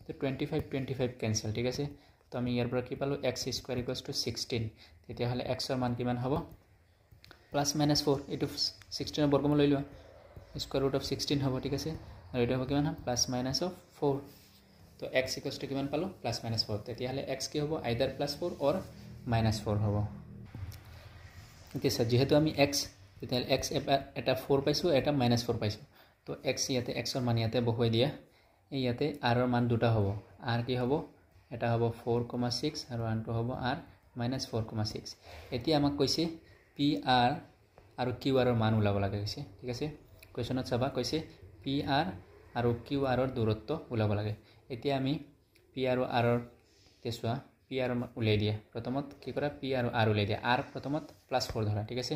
তো 25 কেনসেল ঠিক আছে তো আমি ইয়াৰ পৰা কি পালো x স্কয়াৰ = 16 তেতিয়া হলে x ৰ মান কিমান হ'ব +-4 এটো 16 ৰ বৰ্গমূল লৈ লোৱা স্কয়াৰ ৰুট অফ 16 হ'ব ঠিক আছে আৰু এটো হ'ব কিমান +-4 তো x = কিমান পালো +-4 তেতিয়া হলে x কি হ'ব আইদাৰ +4 অর -4 হ'ব এতিয়া যেহেতু আমি x তেতিয়া x এটা 4 পাইছো এটা -4 পাইছো তো x ইয়াতে x ৰ মান ইয়াতে বহুৱাই দিয়া এই ইয়াতে r ৰ মান দুটা হ'ব r কি হ'ব এটা হ'ব 4,6 আৰু আনটো হ'ব r -4,6 এতিয়া আমাক কৈছে pr আৰু qr ৰ মান উলাব লাগে কৈছে ঠিক আছে কোৱেশ্চনত চাবা কৈছে pr আৰু qr ৰ দূৰত্ব উলাব লাগে এতিয়া আমি p আৰু r ৰ তেছোৱা p r উলাই দিয়া প্ৰথমত কি কৰা p আৰু r উলাই দিয়া r প্ৰথমত +4 ধৰা ঠিক আছে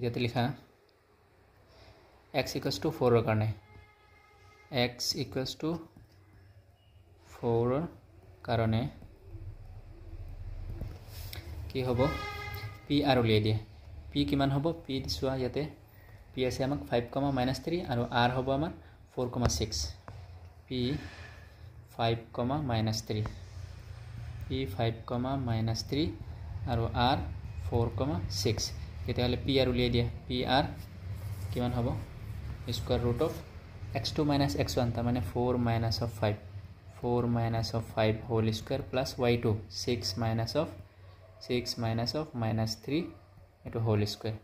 ইয়াতে লিখা x = 4 ৰ কাৰণে x = 4 ৰ কাৰণে কি হ'ব p r উলাই দিয়া p কিমান হ'ব p দিছোৱা ইয়াতে p আছে আমাক 5,-3 আৰু r হ'ব আমাৰ 4,6 p 5,-3 p 5,-3 আৰু r 4,6 তেতিয়া হলে p r উলাই দিয়া p r কিমান হ'ব square root of x2 - x1 তাৰ মানে 4 - 5 4 - 5 হোল স্কয়াৰ প্লাস y2 6 - -3 এটো হোল স্কয়াৰ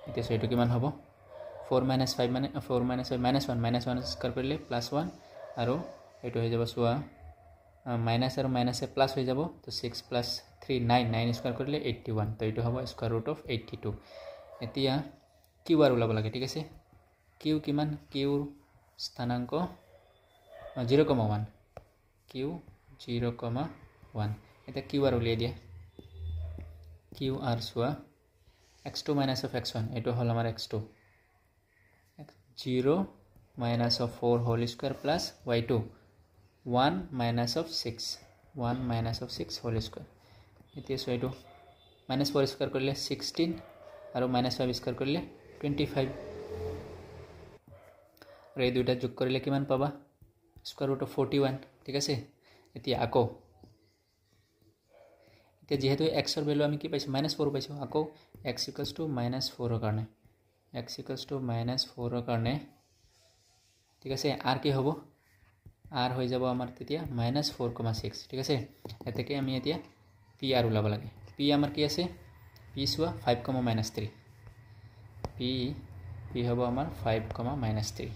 এতিয়া সেটো কিমান হ'ব 4 - 5 মানে 4 - 5 -1 স্কয়াৰ কৰিলে +1 আৰু এটো হৈ যাব সোৱা মাইনাস আৰু মাইনাসে প্লাস হৈ যাব তো 6 + 3 9 স্কয়াৰ কৰিলে 81 তো এটো হ'ব স্কয়াৰ ৰুট অফ 82 এতিয়া qr উলাব লাগে ঠিক আছে q কিমান q স্থানাঙ্ক 0,1 q 0,1 এটা qr উলিয়াই দিয়া qr সোৱা x2 - x1 এটো হল আমাৰ x2 0 - 4 whole square plus y2 1 - 6 whole square এতিয়া সো এটো -4 স্কয়ার কৰিলে 16 আৰু -5 স্কয়াৰ কৰিলে 25 আৰু এই দুটা যোগ কৰিলে কিমান পাবা স্কয়াৰ ৰুট অফ 41 ঠিক আছে এতিয়া আকৌ এতিয়া যেহেতু x ৰ ভ্যালু আমি কি পাইছো -4 পাইছো আকৌ x = -4 ৰ কাৰণে x = -4 ৰ কাৰণে ঠিক আছে r কি হ'ব r হৈ যাব আমাৰ তেতিয়া -4,6 ঠিক আছে এতেকে আমি এতিয়া p r উলাব লাগে p আমাৰ কি আছে p সোৱা 5,-3 p হ'ব আমাৰ 5,-3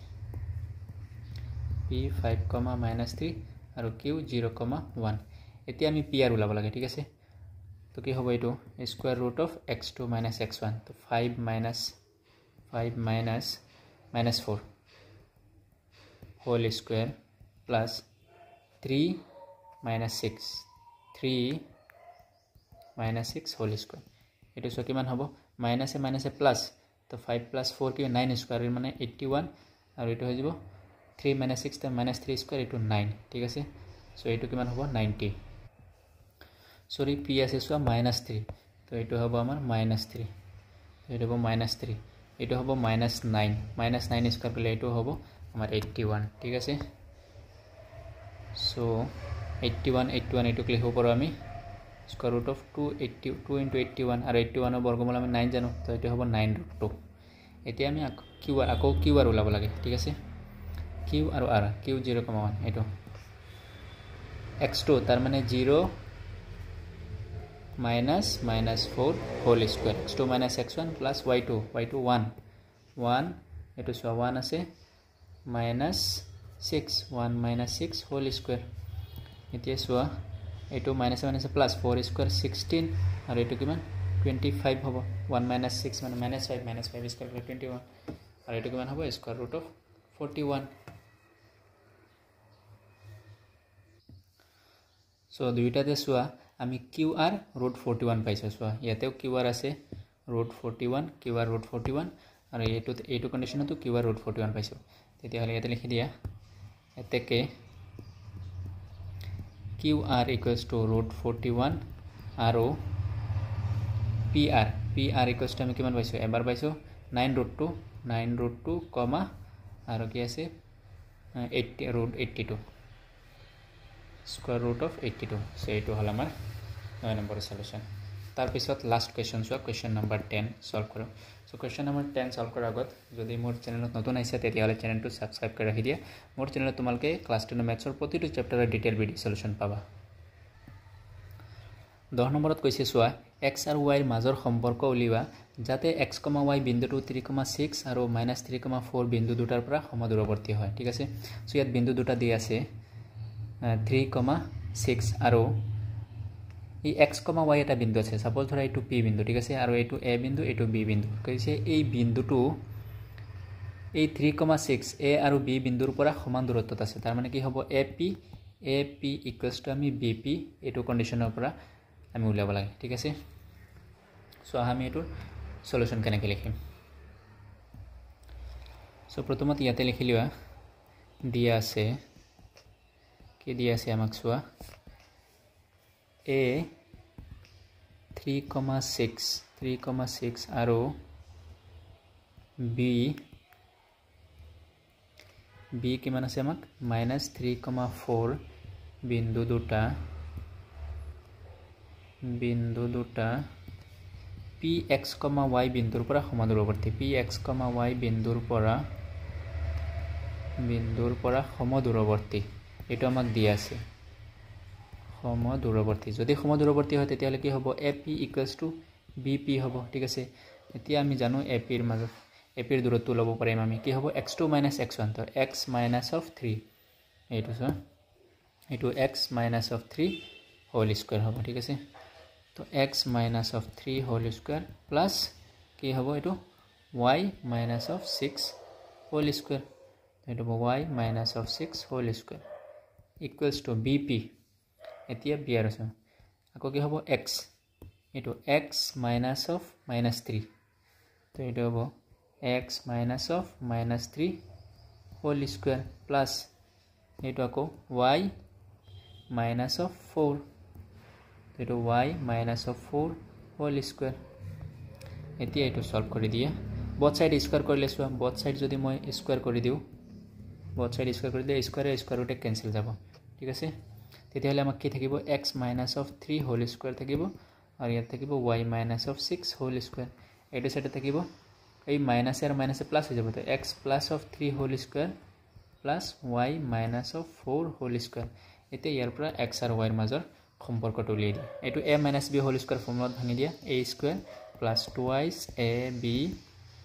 p 5,-3 আৰু q 0,1 এতিয়া আমি p r উলাব লাগে ঠিক আছে তো কি হ'ব এটো square root of x2 - x1 তো 5 - 4 whole square plus 3 - 6 whole square এটো সো কিমান হ'ব মাইনাসে প্লাস তো 5 + 4 কি 9 স্কয়ার মানে 81 আৰু এটো হৈ যাব 3 - 6 তা -3 স্কয়ার এটো 9 ঠিক আছে সো এটো কিমান হ'ব 90 সরি p আছে সো -3 তো এটো হ'ব আমাৰ -3 এটো হ'ব -3 এটো হ'ব -9 -9 স্কয়ার কৰিলে এটো হ'ব আমাৰ 81 ঠিক আছে সো 81 এটো লিখিব পাৰো আমি স্কয়াৰ ৰুট অফ 2 * 81 আৰু 81 ৰ বৰ্গমূল আমি 9 জানো তো এটো হ'ব 9√2 এতিয়া আমি আকৌ qr উলাব লাগে ঠিক আছে q আৰু r q 0,1 এটো x2 তাৰ মানে 0 -4 whole square x2 - x1 plus y2 1 এটো সো 1 আছে -6 1 - 6 হোল স্কয়ার এতিয়া সোৱা এটো মাইনাসে প্লাস 4 স্কয়াৰ 16 আৰু এটো কিমান 25 হ'ব 1 - 6 মানে -5 স্কয়াৰ কৰিলে 21 আৰু এইটো কিমান হ'ব স্কোৱাৰ ৰুট অফ 41 সো দুইটাতে চোৱা আমি কিউ আৰ ৰুট 41 পাইছোঁ চোৱা ইয়াতেও কিউ আৰ আছে ৰুট 41 কিউ আৰ ৰুট 41 আৰু এইটো কণ্ডিশ্যনতো কিউ আৰ ৰুট 41 পাইছোঁ তেতিয়াহ'লে ইয়াতে লিখি দিয়া এতেকে Q R equals to root 41 আৰু পি আৰ ইকুৱেলছ টু আমি কিমান পাইছোঁ এবাৰ পাইছোঁ 9 ৰুট 2 কমা আৰু কি আছে 80 root 82 square root of 82 so এইটো হল আমাৰ 9 নম্বৰেৰ সলিউশন তাৰপিছত লাস্ট কোয়েশ্চন চোৱা কোয়েশ্চন নাম্বাৰ 10 সলভ কৰো সো কোয়েশ্চন নাম্বাৰ 10 সলভ কৰাৰ আগত যদি মোৰ চেনেলত নতুন আহিছে তেতিয়াহ'লে চেনেলটো সাবস্ক্ৰাইব কৰি ৰাখি দিয়া মোৰ চেনেলত তোমালোকে ক্লাস 10 ম্যাথছৰ প্ৰতিটো চেপ্টাৰৰ ডিটেইল ভিডিও সলিউশন পাবা 10 নম্বৰত কৈছে চোৱা x আৰু y ৰ মাজৰ সম্পৰ্ক উলিওৱা যাতে x, y বিন্দুটো 3,6 আৰু -3,4 বিন্দু দুটাৰ পৰা সমদূৰৱৰ্তী হয় ঠিক আছে সো ইয়াত বিন্দু দুটা দি আছে 3,6 আৰু এই x, y এটা বিন্দু আছে সাপোজ ধৰা এইটো p বিন্দু ঠিক আছে আৰু এইটো a বিন্দু এইটো b বিন্দু কৈছে এই বিন্দুটো এই 3,6 a আৰু b বিন্দুৰ পৰা সমান দূৰত্বত আছে তাৰ মানে কি হ'ব ap ইকুৱেলছ টু আমি bp এইটো কণ্ডিশ্যনৰ পৰা আমি উলিয়াব লাগে ঠিক আছে সো আমি এইটো সলিউশন কেনেকৈ লিখিম সো প্ৰথমতে ইয়াতে লিখি লিয়া দিয়া আছে কি দিয়া আছে আমাক চোৱা a 3,6 আৰু b কিমান আছে আমাক -3,4 বিন্দু দুটা px, y বিন্দুৰ পৰা সমদূৰৱৰ্তী px, y বিন্দুৰ পৰা সমদূৰৱৰ্তী এইটো আমাক দিয়া আছে সমদূৰৱৰ্তী যদি সমদূৰৱৰ্তী হয় তেতিয়াহ'লে কি হ'ব ap ইকুৱেলছ টু bp হ'ব ঠিক আছে এতিয়া আমি জানো ap ৰ মাজত ap ৰ দূৰত্ব ল'ব পাৰিম আমি কি হ'ব x2 - x1 তো x - 3 এইটো চোৱা এইটো x - 3 হোল স্কয়াৰ হ'ব ঠিক আছে তো x - 3 হোল স্কয়াৰ প্লাস কি হ'ব এইটো y - 6 হোল স্কয়াৰ এইটো y - 6 whole square equals to bp এতিয়া b আৰু আছে আকৌ কি হ'ব x এইটো x - -3 তো এইটো হ'ব x - -3 হোল স্কয়াৰ প্লাস এইটো আকৌ y - 4 এইটো y - 4 হোল স্কয়াৰ এতিয়া এইটো সলভ কৰি দিয়া both side স্কয়াৰ কৰিলে চোৱা both side যদি মই স্কয়াৰ কৰি দিও both side স্কয়াৰ কৰি দিলে স্কয়াৰ ৰুটে কেনসেল যাব ঠিক আছে তেতিয়াহ'লে আমাক কি থাকিব x - 3 হোল স্কয়াৰ থাকিব আৰু ইয়াত থাকিব y - 6 হোল স্কয়াৰ এইটো সাইডে থাকিব এই মাইনাস আৰু মাইনাসে প্লাস হৈ যাব তো x + 3 whole square plus y - 4 whole square এতিয়া ইয়াৰ পৰা x আৰু y ৰ মাজৰ সম্পৰ্কটো উলিয়াই দিয়া এইটো a - b হোল স্কয়াৰ ফৰ্মুলাত ভাঙি দিয়া a square plus 2 ab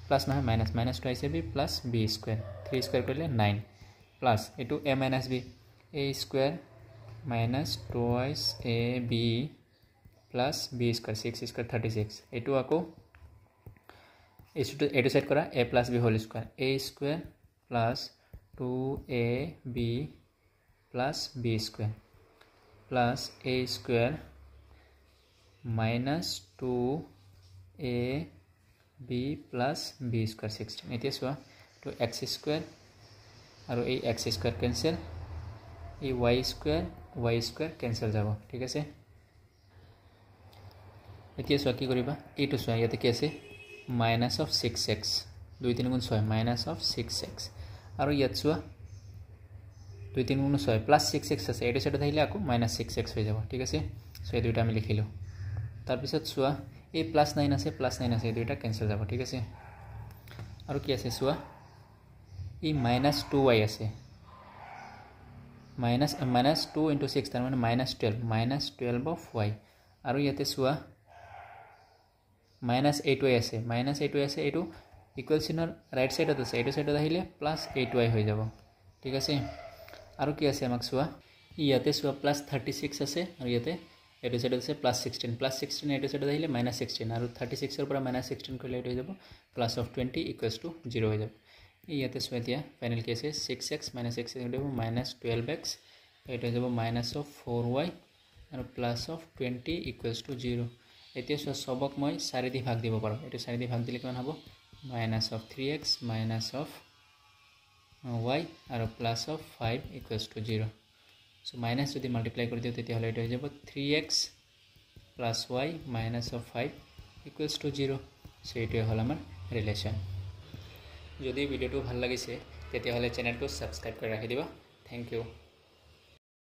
plus নহয় minus 2 ab plus b square 3 square কৰিলে 9 প্লাস এইটো a - b a square minus 2ab plus b square 6 square 36 এইটো আকৌ এইটো সেট কৰা a plus b whole square a square plus 2ab plus b square plus a square minus 2ab plus b square 16 এতিয়া চোৱা তো x square আৰু এই x square cancel এই y square cancel যাব ঠিক আছে এতিয়া চোৱা কি কৰিবা এইটো চোৱা ইয়াতে কি আছে minus of 6x 2 3 গুণ 6 minus of 6x আৰু ইয়াত চোৱা 2 3 গুণ 6 plus 6x আছে এইটো সেটা থাকিলে আকৌ minus 6x হৈ যাব ঠিক আছে সো এই দুইটা আমি লিখিলো তাৰ পিছত চোৱা এই plus 9 আছে এই দুইটা cancel যাব ঠিক আছে আৰু কি আছে চোৱা এই minus 2y আছে minus 2 into 6 তাৰ মানে minus 12 of y আৰু ইয়াতে চোৱা minus 8y আছে এইটো ইকুৱেল চিনৰ ৰাইট সাইডত আছে এইটো সাইডত আহিলে plus 8y হৈ যাব ঠিক আছে আৰু কি আছে আমাক চোৱা ইয়াতে চোৱা plus 36 আছে আৰু ইয়াতে এইটো সাইডত আছে plus 16 এইটো সাইডত আহিলে minus 16 আৰু 36 ৰ পৰা minus 16 কৰিলে এইটো হৈ যাব plus of 20 equals to 0 হৈ যাব ইয়াতে চোৱা এতিয়া ফাইনেল কি আছে 6x minus x into minus 12x এইটো হৈ যাব minus of 4y আৰু plus of 20 equals to 0 এতিয়া চোৱা সবক মই 4 দি ভাগ দিব পাৰোঁ এইটো 4 দি ভাগ দিলে কিমান হ'ব minus of 3x minus of y আৰু plus of 5 equals to 0 so minus যদি multiply কৰি দিওঁ তেতিয়া হলে এইটো হৈ যাব 3x plus y minus of 5 equals to 0 so এইটো হ'ল আমাৰ ৰিলেশ্যন যদি ভিডিওটো ভাল লাগিছে তেতিয়া হলে চেনেলটো সাবস্ক্ৰাইব কৰি ৰাখি দিবা থ্যাংক ইউ